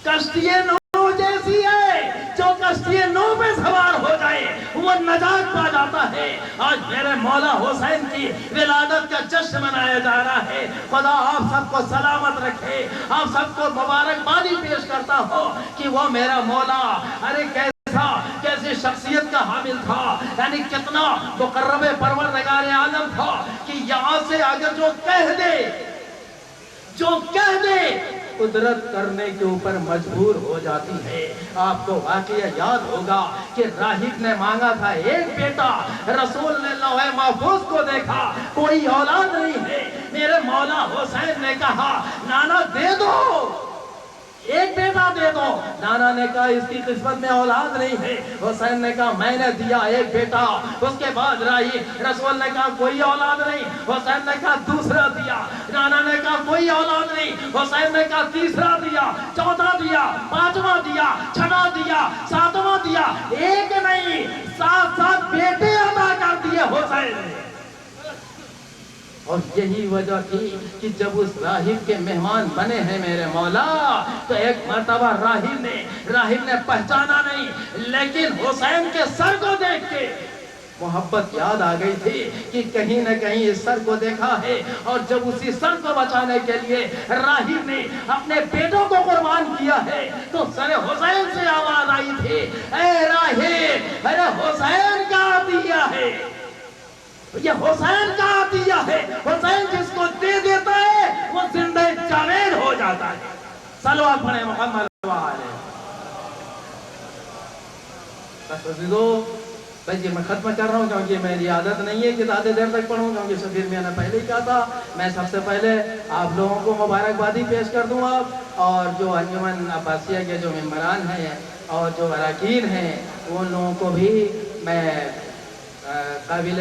کشتی نوح جیسی ہے، جو کشتی نوح پہ سوار ہو جائے وہ نجات پا جاتا ہے۔ آج میرے مولا حسین کی ولادت کا جشن منایا جا رہا ہے۔ خدا آپ سب کو سلامت رکھے، آپ سب کو مبارکبادی پیش کرتا ہو کہ وہ میرا مولا ارے کیسی شخصیت کا حامل تھا، یعنی کتنا مقرب پروردگار عالم تھا کہ یہاں سے اگر جو کہہ دے قدرت کرنے کے اوپر مجبور ہو جاتی ہے۔ آپ کو واقعہ یاد ہوگا کہ راہب نے مانگا تھا ایک بیٹا، رسول نے لوح محفوظ کو دیکھا، کوئی اولاد نہیں ہے۔ میرے مولا حسین نے کہا نانا دے دو، ایک بیٹا دے دو۔ نانا نے کہا اس کی قسمت میں اولاد نہیں ہے۔ حسین نے کہا میں نے دیا ایک بیٹا۔ اس کے بعد رسول نے کہا کوئی اولاد نہیں۔ حسین نے کہا دوسرا دیا۔ نانا نے کہا کوئی اولاد نہیں۔ حسین نے کہا تیسرا دیا، چوتھا دیا، پانچواں دیا، چھٹا دیا، ساتواں دیا، ایک نہیں 7 بیٹے عطا کر دیے حسین نے۔ اور یہی وجہ تھی کہ جب اس راہب کے مہمان بنے ہیں میرے مولا، تو ایک مرتبہ راہب نے پہچانا نہیں، لیکن حسین کے سر کو دیکھ کے محبت یاد آ گئی تھی کہ کہیں نہ کہیں اس سر کو دیکھا ہے۔ اور جب اسی سر کو بچانے کے لیے راہب نے اپنے بیٹوں کو قربان کیا ہے، تو سر حسین سے آواز آئی تھی اے راہب، ارے حسین کا عطیہ ہے، یہ حسین کا عطیہ ہے۔ حسین جس کو دے دیتا ہے وہ زندہ جاوید ہو جاتا ہے۔ صلوات پڑھیں محمد والے۔ بس عزیزو، بھائی میں ختم کر رہا ہوں کیونکہ میری عادت نہیں ہے کہ زیادہ دیر تک پڑھوں، کیونکہ شفیر میاں نے پہلے ہی کہا تھا میں سب سے پہلے آپ لوگوں کو مبارکبادی پیش کر دوں گا، اور جو انجمن عباسیہ کے جو ممبران ہیں اور جو اراکین ہیں ان لوگوں کو بھی میں قابل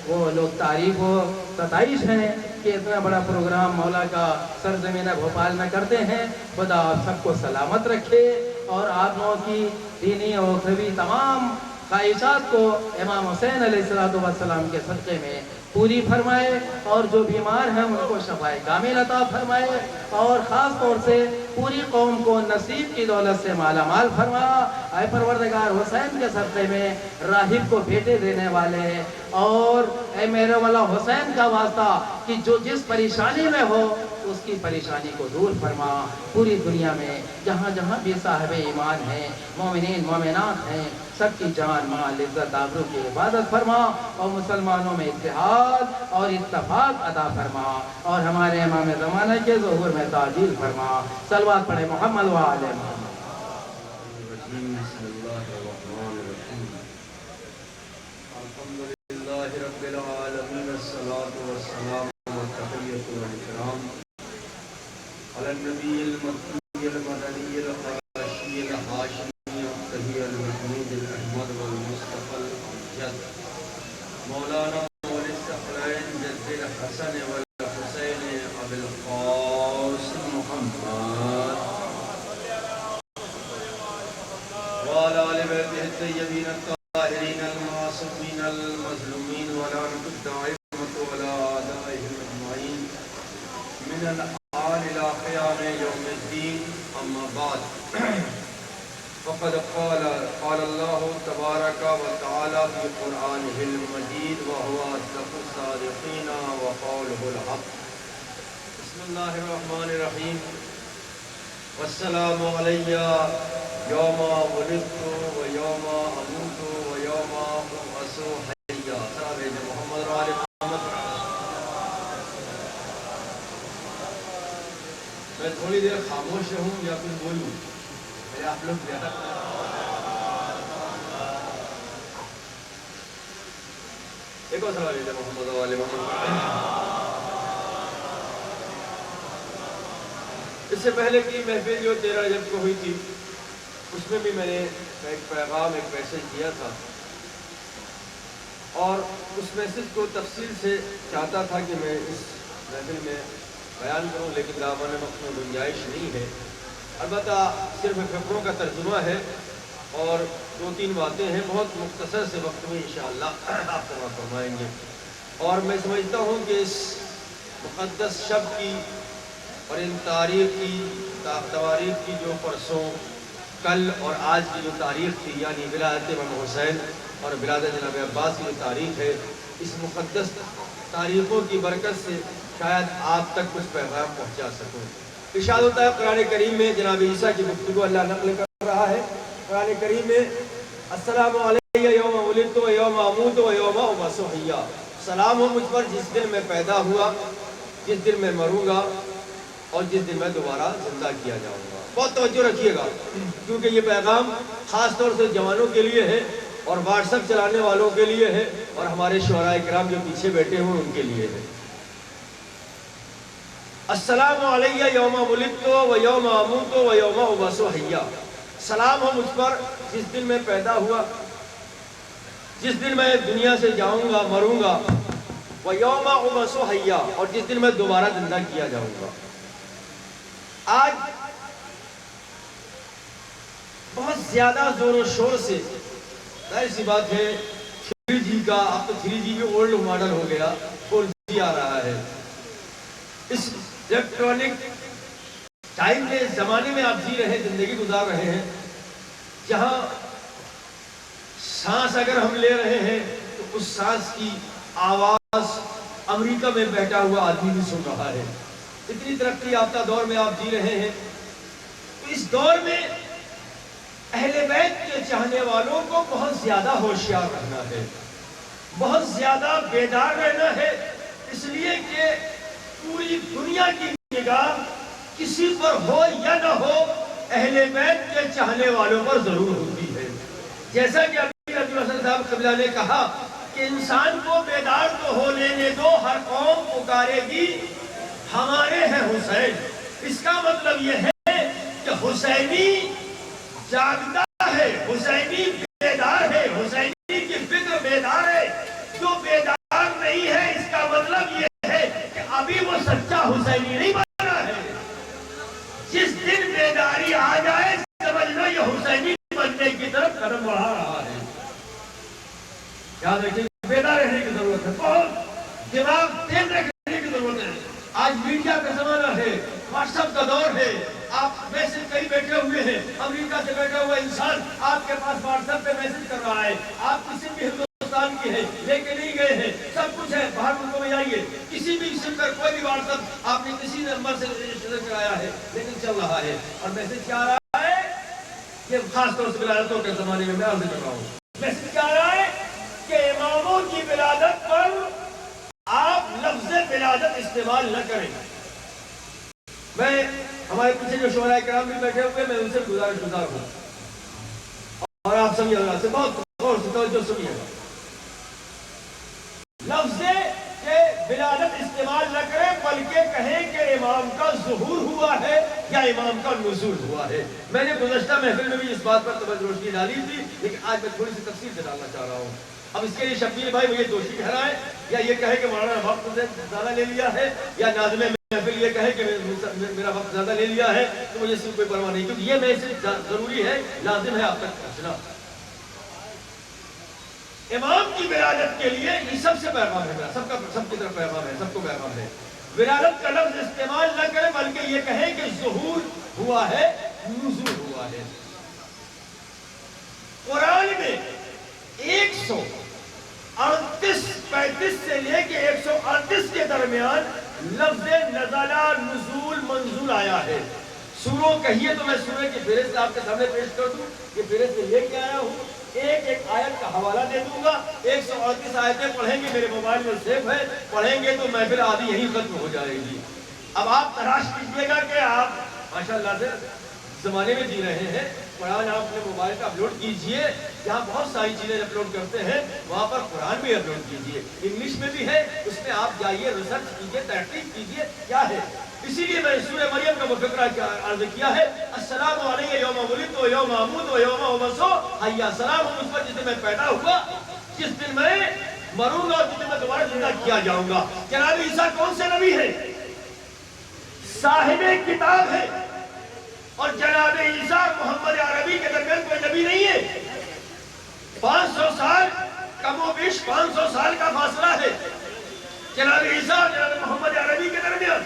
وہ لوگ تعریف و ستائش ہیں کہ اتنا بڑا پروگرام مولا کا سرزمین بھوپال میں کرتے ہیں۔ خدا آپ سب کو سلامت رکھے۔ اور آپ لوگوں کی دینی اور اخروی تمام خواہشات کو امام حسین علیہ السلام کے صدقے میں پوری فرمائے، اور جو بیمار ہیں ان کو شفائے کامل عطا فرمائے، اور خاص طور سے پوری قوم کو نصیب کی دولت سے مالا مال فرما۔ اے پروردگار، حسین کے صدقے میں راہب کو بیٹے دینے والے، اور اے میرے والا حسین کا واسطہ کہ جو جس پریشانی میں ہو اس کی پریشانی کو دور فرما۔ پوری دنیا میں جہاں جہاں بھی صاحب ایمان ہیں، مومنین مومنات ہیں، سب کی جان مال عزت آبرو کی حفاظت فرما، اور مسلمانوں میں اتحاد اور اتفاق عطا فرما، اور ہمارے امام زمانہ کے ظہور میں تعجیل فرما۔ صلوات پڑھے محمد و آل محمد۔ بسم اللہ الرحمن الرحیم، الحمدللہ رب العالمین، الصلاة والسلام والتحیۃ والاکرام علی النبی المکی المدنی الحاشی الحاشمی الطہی المحمود الاحمد والمصطفى الجد مولانا مولوی الثقلین جد الحسن والحسین ابی القاسم محمد وعلى آل بیتہ الطیبین الطاہرین المعصومین المظلومین ولعنة الدائمة على أعدائهم أجمعین من الآن إلى قیام یوم الدین، اما بعد فقد قال اللہ تبارک وتعالی فی قرآنہ المجید وهو أصدق الصادقین وقولہ الحق۔ بسم اللہ الرحمن الرحیم، والسلام علی یوم ولدت و یوم اموت و یوم ابعث حیا۔ صحابہ محمد و آل محمد۔ میں تھوڑی دیر خاموش رہوں یا کچھ بولوں؟ میرے آپ لوگ زیادہ ایک اور صحابہ محمد و آل محمد۔ اس سے پہلے کی محفل جو 13 رجب کو ہوئی تھی، اس میں بھی میں نے ایک پیغام، ایک میسج دیا تھا، اور اس میسج کو تفصیل سے چاہتا تھا کہ میں اس محفل میں بیان کروں، لیکن دامن وقت میں گنجائش نہیں ہے۔ البتہ صرف فکروں کا ترجمہ ہے اور 2-3 باتیں ہیں، بہت مختصر سے وقت میں انشاءاللہ آپ سماعت فرمائیں گے۔ اور میں سمجھتا ہوں کہ اس مقدس شب کی اور ان تواریخ کی جو پرسوں، کل اور آج کی جو تاریخ تھی، یعنی ولادت امام حسین اور ولادت جناب عباس کی جو تاریخ ہے، اس مقدس تاریخوں کی برکت سے شاید آپ تک کچھ پیغام پہنچا سکوں۔ ارشاد ہوتا ہے قرآن کریم میں، جناب عیسیٰ کی گفتگو اللہ نقل کر رہا ہے قرآن کریم میں، السلام علیہ یوم ولدت و یوم اموت و یوم ابعث حیا۔ سلام ہو مجھ پر جس دن میں پیدا ہوا، جس دن میں مروں گا، اور جس دن میں دوبارہ زندہ کیا جاؤں گا۔ بہت توجہ رکھیے گا، کیونکہ یہ پیغام خاص طور سے جوانوں کے لیے ہے، اور واٹس ایپ چلانے والوں کے لیے ہے، اور ہمارے شعراء کرام جو پیچھے بیٹھے ہوئے ان کے لیے ہے۔ السلام علیہ یوم ولدت و یوم اموت و یوم ابعث حیا۔ سلام ہو مجھ پر جس دن میں پیدا ہوا، جس دن میں دنیا سے جاؤں گا، مروں گا، و یوم ابعث حیا، اور جس دن میں دوبارہ زندہ کیا جاؤں گا۔ آج بہت زیادہ زور و شور سے، ظاہر سی بات ہے 3G کا، اب تو 3G بھی اولڈ ماڈل ہو گیا، 4G آ رہا ہے۔ اس الیکٹرانک ٹائم میں، زمانے میں آپ جی رہے ہیں، زندگی گزار رہے ہیں، جہاں سانس اگر ہم لے رہے ہیں تو اس سانس کی آواز امریکہ میں بیٹھا ہوا آدمی بھی سن رہا ہے۔ اتنی ترقی یافتہ دور میں آپ جی رہے ہیں، تو اس دور میں اہل بیت کے چاہنے والوں کو بہت زیادہ ہوشیار رہنا ہے، بہت زیادہ بیدار رہنا ہے، اس لیے کہ پوری دنیا کی نگاہ کسی پر ہو یا نہ ہو، اہل بیت کے چاہنے والوں پر ضرور ہوتی ہے۔ جیسا کہ ابھی رضی اللہ صاحب قبلہ نے کہا کہ انسان کو بیدار تو ہو لینے دو، ہر قوم پکارے گی ہمارے ہیں حسین۔ اس کا مطلب یہ ہے کہ حسینی جاگتا ہے، حسینی بیدار ہے، حسینی کی فکر بیدار ہے۔ جو بیدار نہیں ہے، اس کا مطلب یہ ہے کہ ابھی وہ سچا حسینی نہیں بنا ہے۔ جس دن بیداری آ جائے سمجھ لو یہ ضرورت ہے, بہت دماغ تیز رکھنے کی ضرورت ہے. آج میڈیا کا زمانہ ہے, واٹس ایپ کا دور ہے. آپ میسج کہیں بیٹھے ہوئے ہیں, امریکہ سے بیٹھا ہوا انسان آپ کے پاس واٹس ایپ پہ میسج کر رہا ہے. آپ کسی بھی ہندوستان کی ہے, لے کے نہیں گئے ہیں, سب کچھ ہے, باہر ملکوں میں جائیے, کسی بھی سم پر کوئی بھی واٹس ایپ آپ نے کسی نمبر سے رجسٹر کرایا ہے, لیکن چل رہا ہے. اور میسج کیا آ رہا ہے, یہ خاص طور سے ولادتوں کے زمانے میں عرض کر رہا ہوں, میسج کیا آ رہا ہے کہ اماموں کی ولادت پر آپ لفظ ولادت استعمال نہ کریں. میں ہمارے پیچھے جو شعراء کرام بھی بیٹھے ہوئے, میں ان سے گزارش ہوں, اور آپ سمجھے اللہ سے بہت غور سے توجہ سنیے گا. لفظ کہ ولادت استعمال نہ کریں, بلکہ کہیں کہ امام کا ظہور ہوا ہے یا امام کا نزول ہوا ہے. میں نے گزشتہ محفل میں بھی اس بات پر توجہ روشنی ڈالی تھی, لیکن آج میں تھوڑی سی تفصیل سے ڈالنا چاہ رہا ہوں. اب اس کے لیے شبیر بھائی مجھے دوشی ٹھہرائے, یا یہ کہے کہ مولانا وقت سے زیادہ لے لیا ہے, یا ناظم محفل یہ کہے کہ میرا وقت زیادہ لے لیا ہے, تو مجھے اس کی کوئی پرواہ نہیں, کیونکہ یہ میسج ضروری ہے, لازم ہے آپ تک پہنچنا. امام کی ولادت کے لیے یہ سب سے پیغام ہے, سب کی طرف پیغام ہے, سب کو پیغام ہے. ولادت کا لفظ استعمال نہ کرے, بلکہ یہ کہیں کہ ظہور ہوا ہے, نزول ہوا ہے. قرآن میں 138-35 سے لے کے 138 کے درمیان لفظ نزلہ, نزول, منزول آیا ہے. سوروں کہیے تو میں سورہ کی فہرست آپ کے سامنے پیش کر دوں, یہ فہرست میں لے کے آیا ہوں, ایک ایک آیت کا حوالہ دے دوں گا. 138 آیتیں پڑھیں گے, میرے موبائل میں سیو ہے, پڑھیں گے تو محفل آدھی یہیں ختم ہو جائے گی. اب آپ تلاش کیجئے گا کہ آپ ماشاءاللہ سے زمانے میں جی رہے ہیں, قرآن آپ اپنے موبائل پہ اپلوڈ کیجئے, جہاں بہت ساری چیزیں اپلوڈ کرتے ہیں وہاں پر قرآن بھی اپلوڈ کیجئے. انگلش میں بھی ہے, اس میں آپ جائیے, ریسرچ کیجئے, تحقیق کیجئے کیا ہے. اسی لیے میں سورہ مریم کا مفکرہ عرض کیا ہے, السلام علیہ یوم ولدت و یوم اموت و یوم ابعث حیا. سلام ہو مجھ پر جس دن میں پیدا ہوا, جس دن میں مروں گا, اور جس دن میں دوبارہ زندہ کیا جاؤں گا. جناب عیسیٰ کون سے نبی ہے؟ صاحب کتاب ہے, اور جناب عیسیٰ محمد عربی کے درمیان کوئی نبی نہیں ہے. 500 سال کم و بیش 500 سال کا فاصلہ ہے جناب عیسیٰ اور جناب محمد عربی کے درمیان.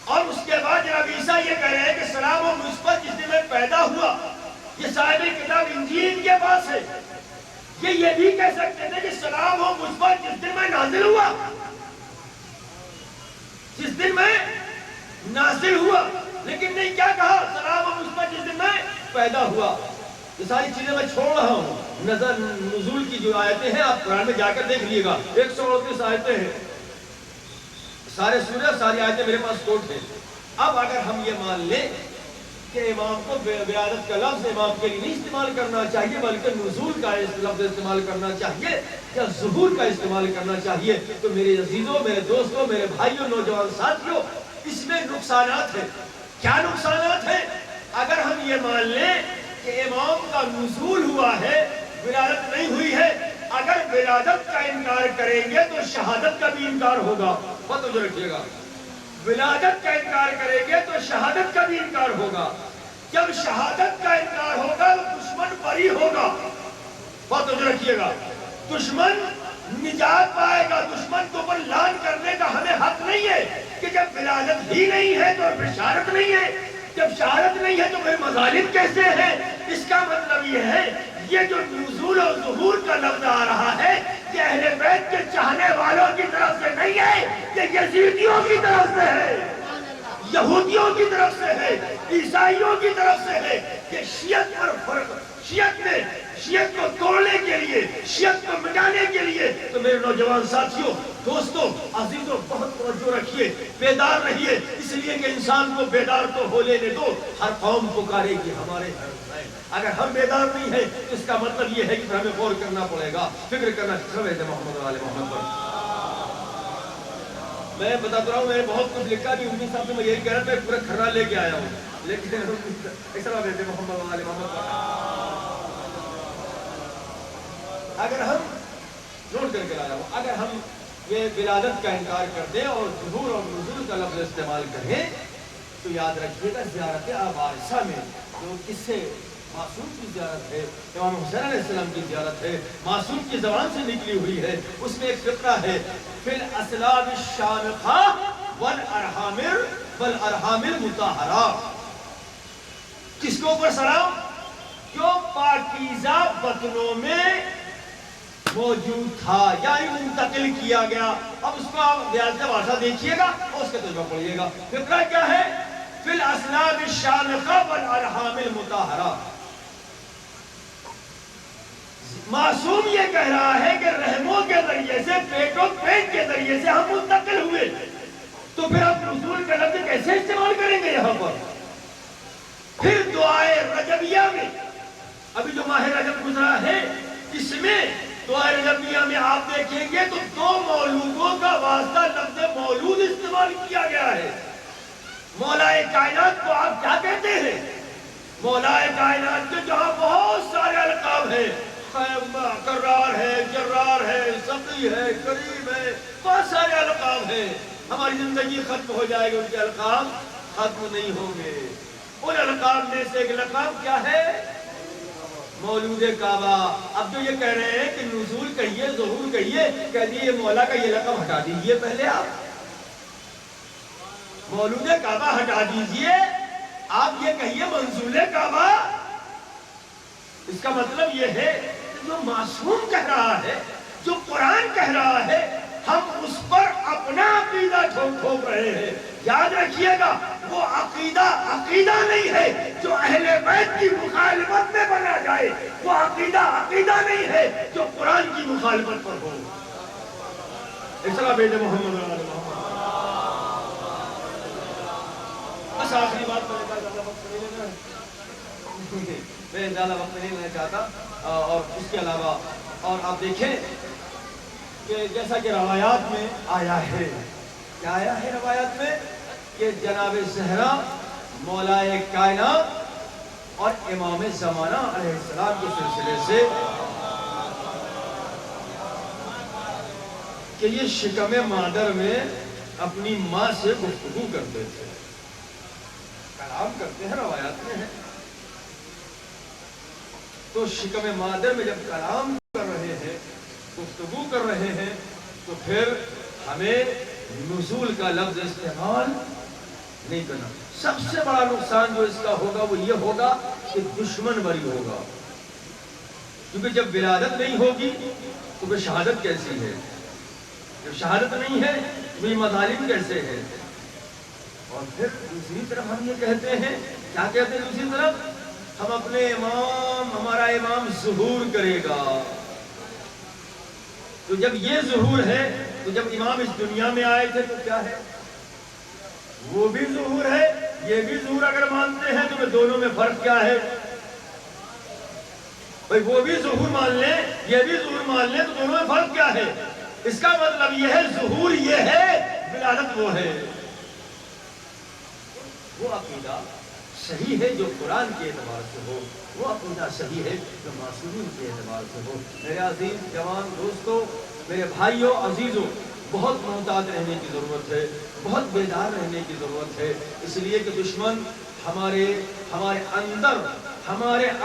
اور اس کے بعد جناب عیسیٰ یہ کہہ رہے ہیں کہ سلام ہو مجھ پر جس دن میں پیدا ہوا. یہ صاحب کتاب انجیل کے پاس ہے. یہ بھی کہہ سکتے تھے کہ سلام ہو مجھ پر جس دن میں نازل ہوا, جس دن میں نازل ہوا, لیکن نہیں کیا کہا, سلام ہو مجھ پر جس دن میں پیدا ہوا. یہ ساری چیزیں میں چھوڑ رہا ہوں. نزول کی جو آیتیں ہیں آپ قرآن میں جا کر دیکھ لیے گا, 138 آیتیں ہیں, سارے سورہ ساری آیتیں میرے پاس کوٹ ہیں. اب اگر ہم یہ مان لیں کہ امام کو ولادت کا لفظ امام کے لیے نہیں استعمال کرنا چاہیے, بلکہ نزول کا لفظ استعمال کرنا چاہیے یا ظہور کا استعمال کرنا چاہیے, تو میرے عزیزوں, میرے دوستوں, میرے بھائیوں, نوجوان ساتھیوں, اس میں نقصانات ہیں. کیا نقصانات ہیں؟ اگر ہم یہ مان لیں کہ امام کا نزول ہوا ہے, ولادت نہیں ہوئی ہے, اگر ولادت کا انکار کریں گے تو شہادت کا بھی انکار ہوگا. بات توجہ رکھیے گا, ولادت کا انکار کریں گے تو شہادت کا بھی انکار ہوگا. جب شہادت کا انکار ہوگا تو دشمن بری ہوگا. بات توجہ رکھیے گا, دشمن نجات پائے گا. دشمن کو پر لان کرنے کا ہمیں حق نہیں ہے کہ جب ولادت ہی نہیں ہے تو بشارت نہیں ہے, جب شہادت نہیں ہے تو پھر مظالم کیسے ہیں. اس کا مطلب یہ ہے, یہ جو نزول و ظہور کا لفظ آ رہا ہے یہ اہل بیت کے چاہنے والوں کی طرف سے نہیں ہے, یہ یزیدیوں کی طرف سے ہے, یہودیوں کی طرف سے ہے, عیسائیوں کی طرف سے ہے. یہ شیعت پر فرق, شیعت میں شیعت کو توڑنے کے لیے, شیعت کو مٹانے کے لیے. تو میرے نوجوان ساتھیوں, دوستوں, عزیزوں, بہت توجہ رکھیے, بیدار رہیے, اس لیے کہ انسان کو بیدار تو ہو لینے دو. ہر قوم پکارے گی ہمارے حسین. اگر ہم بیدار نہیں ہیں تو اس کا مطلب یہ ہے کہ ہمیں غور کرنا پڑے گا, فکر کرنا چاہیے محمد علیہ محمد پر. میں بتاتا رہا ہوں, میں نے بہت کچھ لکھا بھی, ان صاحب سے میں یہی کہہ رہا تھا, میں پورا کھرا لے کے آیا ہوں, لیکن ایسا کہتے محمد علیہ محمد پر. اگر ہم نوٹ کر کے لایا ہوں, اگر ہم یہ ولادت کا انکار کر دیں اور ظہور اور نزول کا لفظ استعمال کریں تو یاد رکھیے گا زیارت آبارسہ میں جو اس سے معصوم کی زیارت ہے، امام حسین علیہ السلام کی زیارت ہے، معصوم کی زبان سے نکلی ہوئی ہے. اس میں ایک فقرہ ہے فی الاسلاب الشامخہ والارحام المطہرہ. کس کے اوپر سلام؟ جو پاکیزہ بطنوں میں موجود تھا یعنی منتقل کیا گیا. اب اس کا بیان کا واضح دیکھیے گا اور اس کا ترجمہ پڑھیے گا. فقرہ کیا ہے؟ فی الاسلاب الشامخہ والارحام المطہرہ. معصوم یہ کہہ رہا ہے کہ رحموں کے ذریعے سے، پیٹ و پیٹ کے ذریعے سے ہم منتقل ہوئے. تو پھر آپ نزول کا لفظ کیسے استعمال کریں گے یہاں پر؟ پھر دعائے رجبیہ میں، ابھی جو ماہ رجب گزرا ہے اس میں دعائے رجبیہ میں آپ دیکھیں گے تو 2 مولودوں کا واسطہ لفظ مولود استعمال کیا گیا ہے. مولا کائنات کو آپ کیا کہتے ہیں؟ مولا کائنات کے جہاں بہت سارے القاب ہیں، کرار ہے، جرار ہے، سقی ہے، کریم ہے، بہت سارے القاب ہیں. ہماری زندگی ختم ہو جائے گی، ان کے القاب ختم نہیں ہوں گے. ان القاب میں سے ایک لقب کیا ہے؟ مولود کعبہ. اب جو یہ کہہ رہے ہیں کہ نزول کہیے، ظہور کہیے، کہہ دیے مولا کا یہ لقب ہٹا دیجئے. پہلے آپ مولود کعبہ ہٹا دیجئے، آپ یہ کہیے منزول کعبہ. اس کا مطلب یہ ہے کہ جو معصوم کہہ رہا ہے، جو قرآن کہہ رہا ہے، ہم اس پر اپنا عقیدہ ٹھوک رہے ہیں. یاد رکھیے گا وہ عقیدہ نہیں ہے جو اہل بیت کی مخالفت میں بنا جائے. وہ عقیدہ نہیں ہے جو قرآن کی مخالفت پر ہو. اسلام بیٹے محمد علیہ محمد. بس آخری بات میں زیادہ وقت نہیں لینا چاہتا. اور اس کے علاوہ اور آپ دیکھیں کہ جیسا کہ روایات میں آیا ہے، کیا آیا ہے روایات میں کہ جناب زہرا مولا کائنات اور امام زمانہ علیہ السلام کے سلسلے سے کہ یہ شکم مادر میں اپنی ماں سے گفتگو کرتے تھے، کلام کرتے ہیں، روایات میں ہے. تو شکم مادر میں جب کلام کر رہے ہیں، گفتگو کر رہے ہیں، تو پھر ہمیں نزول کا لفظ استعمال نہیں کرنا. سب سے بڑا نقصان جو اس کا ہوگا وہ یہ ہوگا کہ دشمن بری ہوگا. کیونکہ جب ولادت نہیں ہوگی تو پھر شہادت کیسی ہے؟ جب شہادت نہیں ہے تو یہ مظالم کیسے ہے؟ اور پھر دوسری طرف ہم یہ کہتے ہیں، کیا کہتے ہیں دوسری طرف؟ ہم اپنے امام، ہمارا امام ظہور کرے گا. تو جب یہ ظہور ہے تو جب امام اس دنیا میں آئے تھے تو کیا ہے؟ وہ بھی ظہور ہے، یہ بھی ظہور. اگر مانتے ہیں تو دونوں میں فرق کیا ہے؟ بھئی وہ بھی ظہور مان لیں، یہ بھی ظہور مان لیں، تو دونوں میں فرق کیا ہے؟ اس کا مطلب یہ ہے ظہور یہ ہے، ولادت وہ ہے. وہ عقیدہ صحیح ہے جو قرآن کے اعتبار سے ہو، وہ عقیدہ صحیح ہے جو معصومین کے اعتبار سے ہو. میرے عزیز جوان دوستو، میرے بھائیوں عزیزوں، بہت محتاط رہنے کی ضرورت ہے، بہت بیدار رہنے کی ضرورت ہے. اس لیے کہ دشمن ہمارے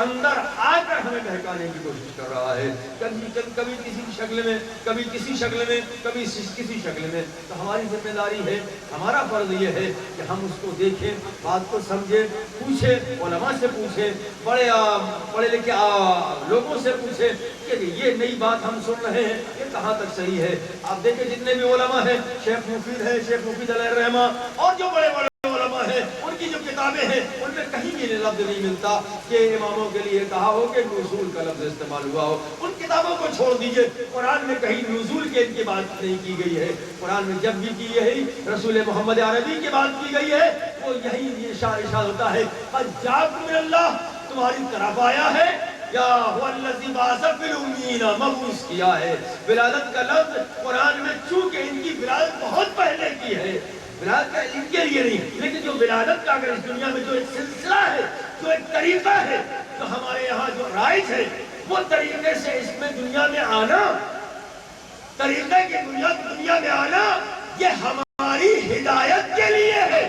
اندر آ کر ہمیں بہکانے کی کوشش کر رہا ہے، کبھی کسی شکل میں، کبھی کسی شکل میں، کبھی کسی شکل میں. تو ہماری ذمہ داری ہے، ہمارا فرض یہ ہے کہ ہم اس کو دیکھیں، بات کو سمجھیں، پوچھیں، علماء سے پوچھیں، پڑھے لکھے لوگوں سے پوچھیں کہ یہ نئی بات ہم سن رہے ہیں یہ کہاں تک صحیح ہے. آپ دیکھیں جتنے بھی علماء ہیں، شیخ مفید ہے، شیخ مفید علیہ الرحمہ، اور جو بڑے بڑے علماء ہیں، ان کی جو کتابیں ہیں ان میں کہیں بھی لفظ نہیں ملتا کہ اماموں کے لیے کہا ہو کہ نزول کا لفظ استعمال ہوا ہو. ان کتابوں کو چھوڑ دیجئے، قرآن میں کہیں نزول کے ان کی بات نہیں کی گئی ہے. قرآن میں جب بھی کی یہی رسول محمد عربی کی بات کی گئی ہے وہ یہی ارشاد ہوتا ہے قد جاءکم من اللہ، تمہاری طرف آیا ہے، یا هو الذی بعث فی الامیین، مبعوث کیا ہے. ولادت کا لفظ قرآن میں چونکہ ان کی ولادت بہت پہلے کی ہے، ولادت کا ان کے لیے نہیں، لیکن جو ولادت کا اگر اس دنیا میں جو ایک سلسلہ ہے، جو ایک طریقہ ہے، تو ہمارے یہاں جو رائج ہے وہ طریقے سے اس میں دنیا میں آنا، طریقے کی دنیا میں آنا، یہ ہماری ہدایت کے لیے ہے.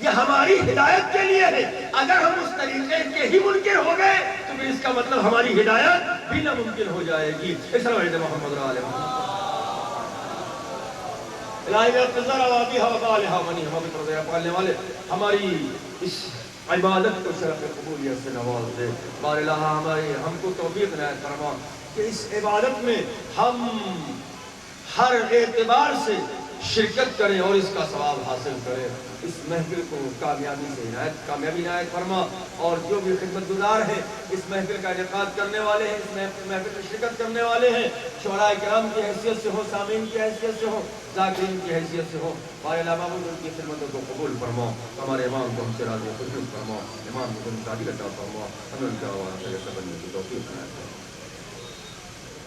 یہ ہماری ہدایت کے لیے ہے. اگر ہم اس طریقے کے ہی منکر ہو گئے تو پھر اس کا مطلب ہماری ہدایت بھی ناممکن ہو جائے گی. السلام علیکم محمد رسول اللہ. الہی اقتضار آبادیہ وقالہا منی ہمیں پردہ پالنے والے ہماری اس عبادت کو شرف قبولیت سے نواز دے. بار الہ ہماری ہم کو توفیق عنایت فرما کہ اس عبادت میں ہم ہر اعتبار سے شرکت کریں اور اس کا ثواب حاصل کریں. اس محفل کو کامیابی عنایت فرما. اور جو بھی خدمت گزار ہیں اس محفل کا انعقاد کرنے والے ہیں, اس محفل میں شرکت کرنے والے ہیں, شعراء کرام کی حیثیت سے ہو, سامعین کی حیثیت سے ہو, ذاکرین کی حیثیت سے ہو, بار الہ ان کی خدمتوں کو قبول فرما. ہمارے امام کو ہم سے راضی خوشنود فرما. امام کو ان تعدیل عطا فرما. ہمیں ان کا آواز سے بننے کی توفیق عنایت فرما.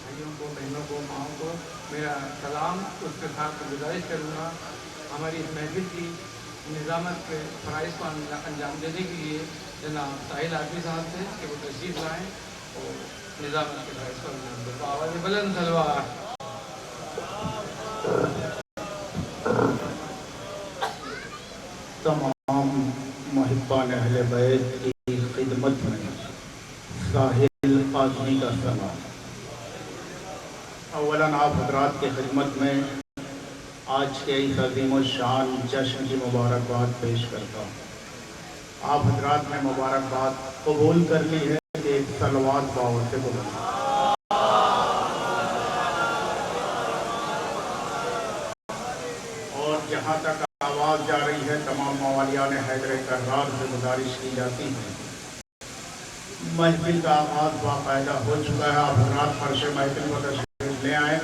بھائیوں کو, بہنوں کو, ماؤں کو میرا سلام. اس کے ساتھ گزارش کروں گا ہماری اس محفل کی نظامت کے فرائض کو انجام دینے کے لیے جناب ساحل عارفی صاحب سے کہ وہ تشریف لائیں اور نظامت کے فرائض کو انجام دیں. تو آواز بلند تلوار. تمام محبان اہل بیت کی خدمت میں ساحل عارفی کا سلام. اولاً آپ حضرات کی خدمت میں آج کے اس عظیم الشان جشن کی مبارکباد پیش کرتا ہوں. آپ حضرات نے مبارکباد قبول کر لی ہے کہ ایک صلوات باور سے بلند. اور جہاں تک آواز جا رہی ہے تمام موالیان حیدر کرار سے گزارش کی جاتی ہے. محفل کا آغاز باقاعدہ ہو چکا ہے. آپ حضرات فرش محفل کو تشریف لے آئیں.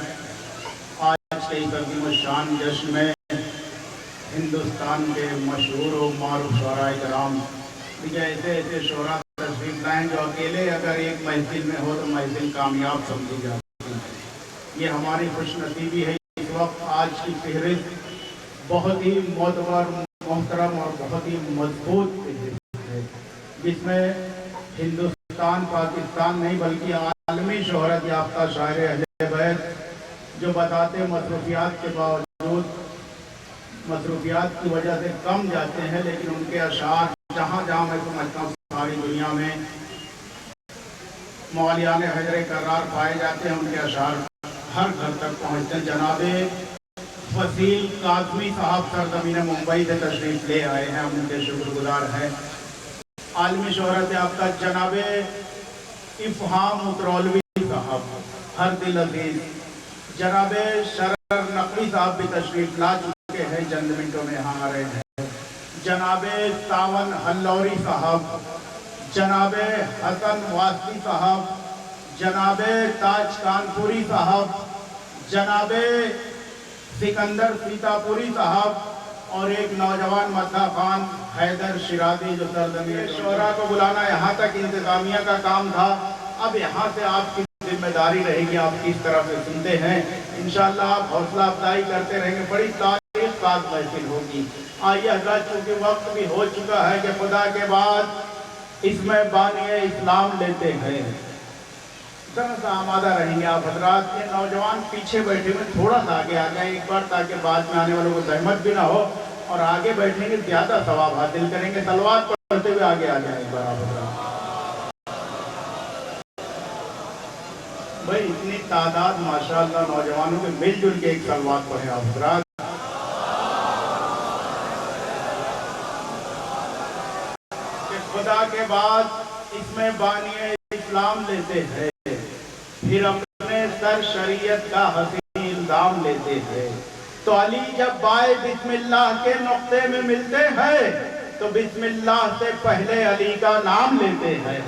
آج کے اس عظیم الشان جشن میں ہندوستان کے مشہور و معروف شعراء کرام ایسے ایسے شعراء تشریف لائیں جو اکیلے اگر ایک محفل میں ہو تو محفل کامیاب سمجھی جاتی ہے. یہ ہماری خوش نصیبی ہے. اس وقت آج کی فہرست بہت ہی معتبر, محترم اور بہت ہی مضبوط فہرست ہے جس میں ہندوستان, پاکستان نہیں بلکہ عالمی شہرت یافتہ شاعر اہل بیت جو بتاتے مصروفیات کے باوجود مصروفیات کی وجہ سے کم جاتے ہیں لیکن ان کے اشعار جہاں جہاں میں سمجھتا ہوں ساری دنیا میں موالیان حیدر کرار پائے جاتے ہیں. ان کے اشعار ہر گھر تک پہنچتے ہیں. جناب فصیل کاظمی صاحب سرزمین ممبئی سے تشریف لے آئے ہیں, ہم ان کے شکر گزار ہیں. عالمی شہرت یافتہ جناب افہام اترولوی صاحب ہر دل عزیز. جناب شرر نقوی صاحب بھی تشریف لا چکے ہیں, چند منٹوں میں یہاں آ رہے ہیں. جناب ساون ہلوری صاحب, جناب حسن واسطی صاحب, جناب تاج کانپوری صاحب, جناب سکندر سیتا پوری صاحب اور ایک نوجوان مداح خان حیدر شیرازی جو سرزمین شعراء کو بلانا یہاں تک انتظامیہ کا کام تھا. اب یہاں سے آپ کی ذمہ داری رہے گی, آپ کس طرح سے سنتے ہیں. انشاءاللہ آپ حوصلہ افزائی کرتے رہیں گے. بڑی تاریخ ساز محفل ہوگی. آئیے حضرات, چونکہ وقت بھی ہو چکا ہے کہ خدا کے بعد اس میں بانی اسلام لیتے ہیں. ذرا سا آمادہ رہیں گے آپ حضرات. کے نوجوان پیچھے بیٹھے ہوئے تھوڑا سا آگے آ جائیں ایک بار, تاکہ بعد میں آنے والوں کو زحمت بھی نہ ہو, اور آگے بیٹھیں گے زیادہ ثواب حاصل کریں گے. صلوات پڑھتے ہوئے آگے آ جائیں ایک بار آپ حضرات. بھائی اتنی تعداد ماشاءاللہ نوجوانوں کے مل جل کے ایک صلوات پڑھیں آپ حضرات. کہ خدا کے بعد اس میں بانی اسلام لیتے ہیں, پھر اپنے سر شریعت کا حسین الزام لیتے ہیں. تو علی جب بائے بسم اللہ کے نقطے میں ملتے ہیں تو بسم اللہ سے پہلے علی کا نام لیتے ہیں.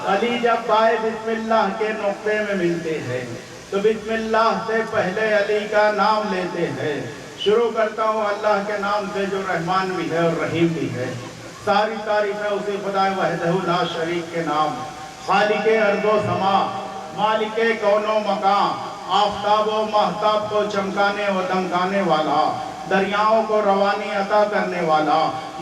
علی جب بائے بسم اللہ کے نقطے میں ملتے ہیں تو بسم اللہ سے پہلے علی کا نام لیتے ہیں. شروع کرتا ہوں اللہ کے نام سے جو رحمان بھی ہے اور رحیم بھی ہے. ساری تعریفیں اسی خدا وحدہ لا شریک کے نام, خالق ارض و سما, مالک کون و مکان, آفتاب و مہتاب کو چمکانے و دمکانے والا, دریاؤں کو روانی عطا کرنے والا,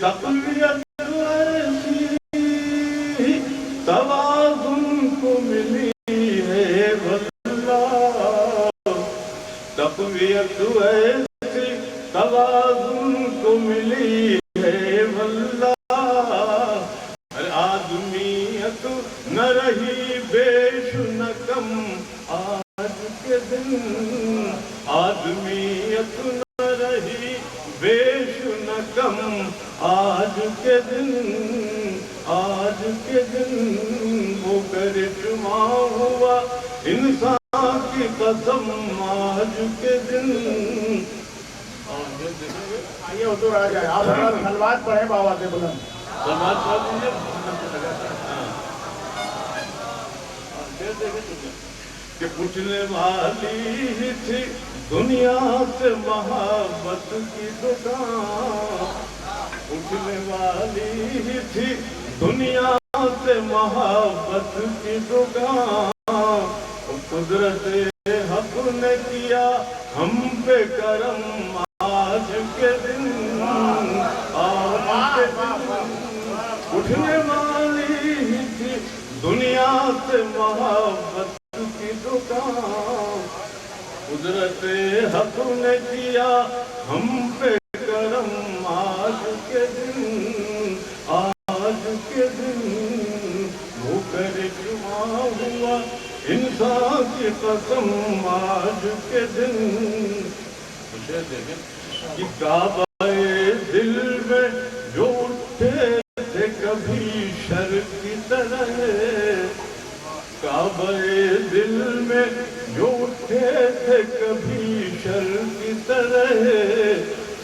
تقویت ایسی توازن کو ملی ہے واللہ، تقویت ایسی توازن کو ملی ہے واللہ، آدمیت نہ رہی بیش نہ کم آج کے دن، آدمیت نہ رہی بیش نہ کم آج کے دن، آج کے دن وہ کرشمہ ہوا انسان کی قسم آج کے دن۔ آئیے حضور آ جائے، آپ سلوات پڑھیں بآواز بلند۔ سلوات پڑھ دیجیے۔ کہ پوچھنے والی تھی دنیا سے محبت کی دکان، پوچھنے والی تھی دنیا سے محبت کی دکان، قدرت حق نے کیا ہم پہ کرم آج کے دن، آج کے دن اٹھنے والی تھی دنیا سے محبت کی دکان، قدرت حق نے کیا ہم پہ کرم آج کے دن، آج کے دن وہ کرشمہ ہوا انسان کی قسم آج کے دن۔ کہ کعبہ دل میں جو اٹھے تھے کبھی شر کی طرح، کعبہ دل میں جو اٹھے تھے کبھی شر کی طرح،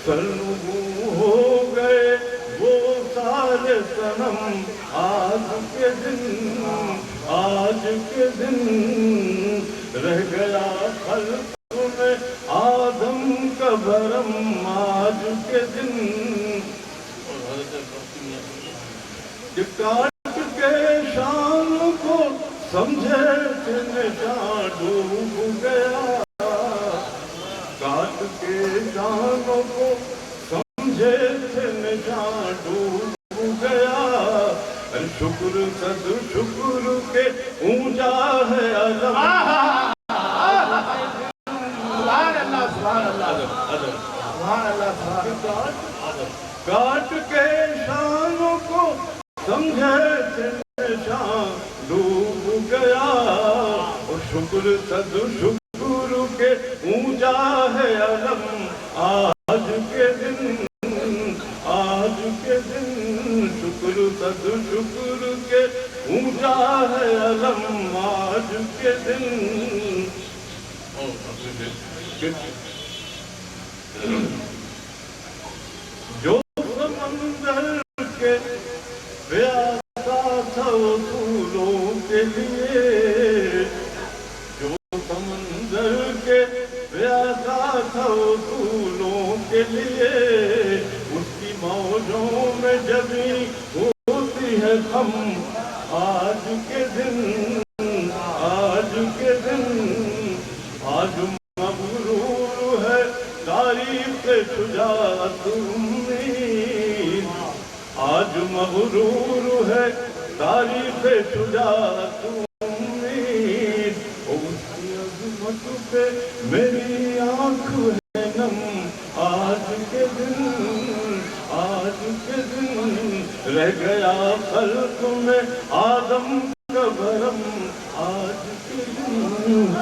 سرنگوں ہو گئے وہ سارے صنم آج کے دن، آج کے دن رہ گیا خلق میں آدم کا بھرم آج کے دن۔ کہ کاٹ کے شان کو سمجھے کہ نشان ڈوب گیا، کاٹ کے شانوں کو سمجھے کہ نشان ڈوب گیا، شکر صد شکر کے اونچا ہے عظم، کاٹ کے شانوں کو سمجھے تھے نشان ڈوب گیا، اور شکر صد شکر کے اونچا ہے علم آج کے دن، آج کے دن شکر صد شکر کے اونچا ہے علم آج کے دن۔ جو سمندر کے پیاسا تھا اصولوں کے لیے، جو سمندر کے پیاسا تھا اصولوں کے لیے، اس کی موجوں میں جبھی ہوتی ہے غم آج کے دن، آج کے دن آج مغرور ہے تاریخ شجاعت امید، آج مغرور ہے تاریخ شجاعت امید، اس کی عظمت پہ میری آنکھ ہے نم آج کے دن، آج کے دن رہ گیا خلق میں آدم کا بھرم آج کے دن۔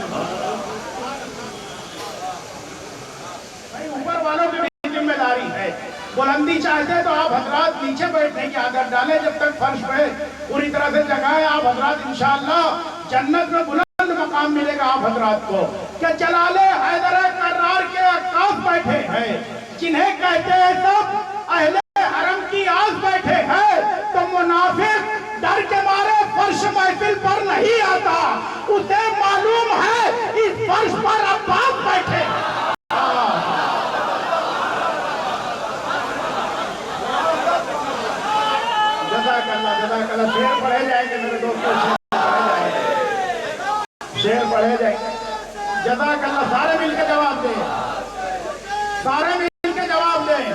اوپر والوں کی بھی ذمہ داری ہے، بلندی چاہتے تو آپ حضرات نیچے بیٹھنے کی عادت ڈالیں، جب تک فرش پہ پوری طرح سے جگہ ہے آپ حضرات انشاءاللہ جنت میں بلند مقام ملے گا آپ حضرات کو۔ کہ جلال حیدر کرار کے عکاس بیٹھے ہیں، جنہیں کہتے ہیں سب اہل حرم کی آس بیٹھے ہیں، تو منافق ڈر کے مارے فرش محفل پر نہیں آتا، اسے معلوم ہے اس فرش پر عباس بیٹھے ہیں۔ جزاک اللہ شعر پڑھے جائیں گے میرے دوستوں، شعر پڑھے جائیں گے۔ جزاک اللہ، سارے مل کے جواب دیں، سارے مل کے جواب دیں۔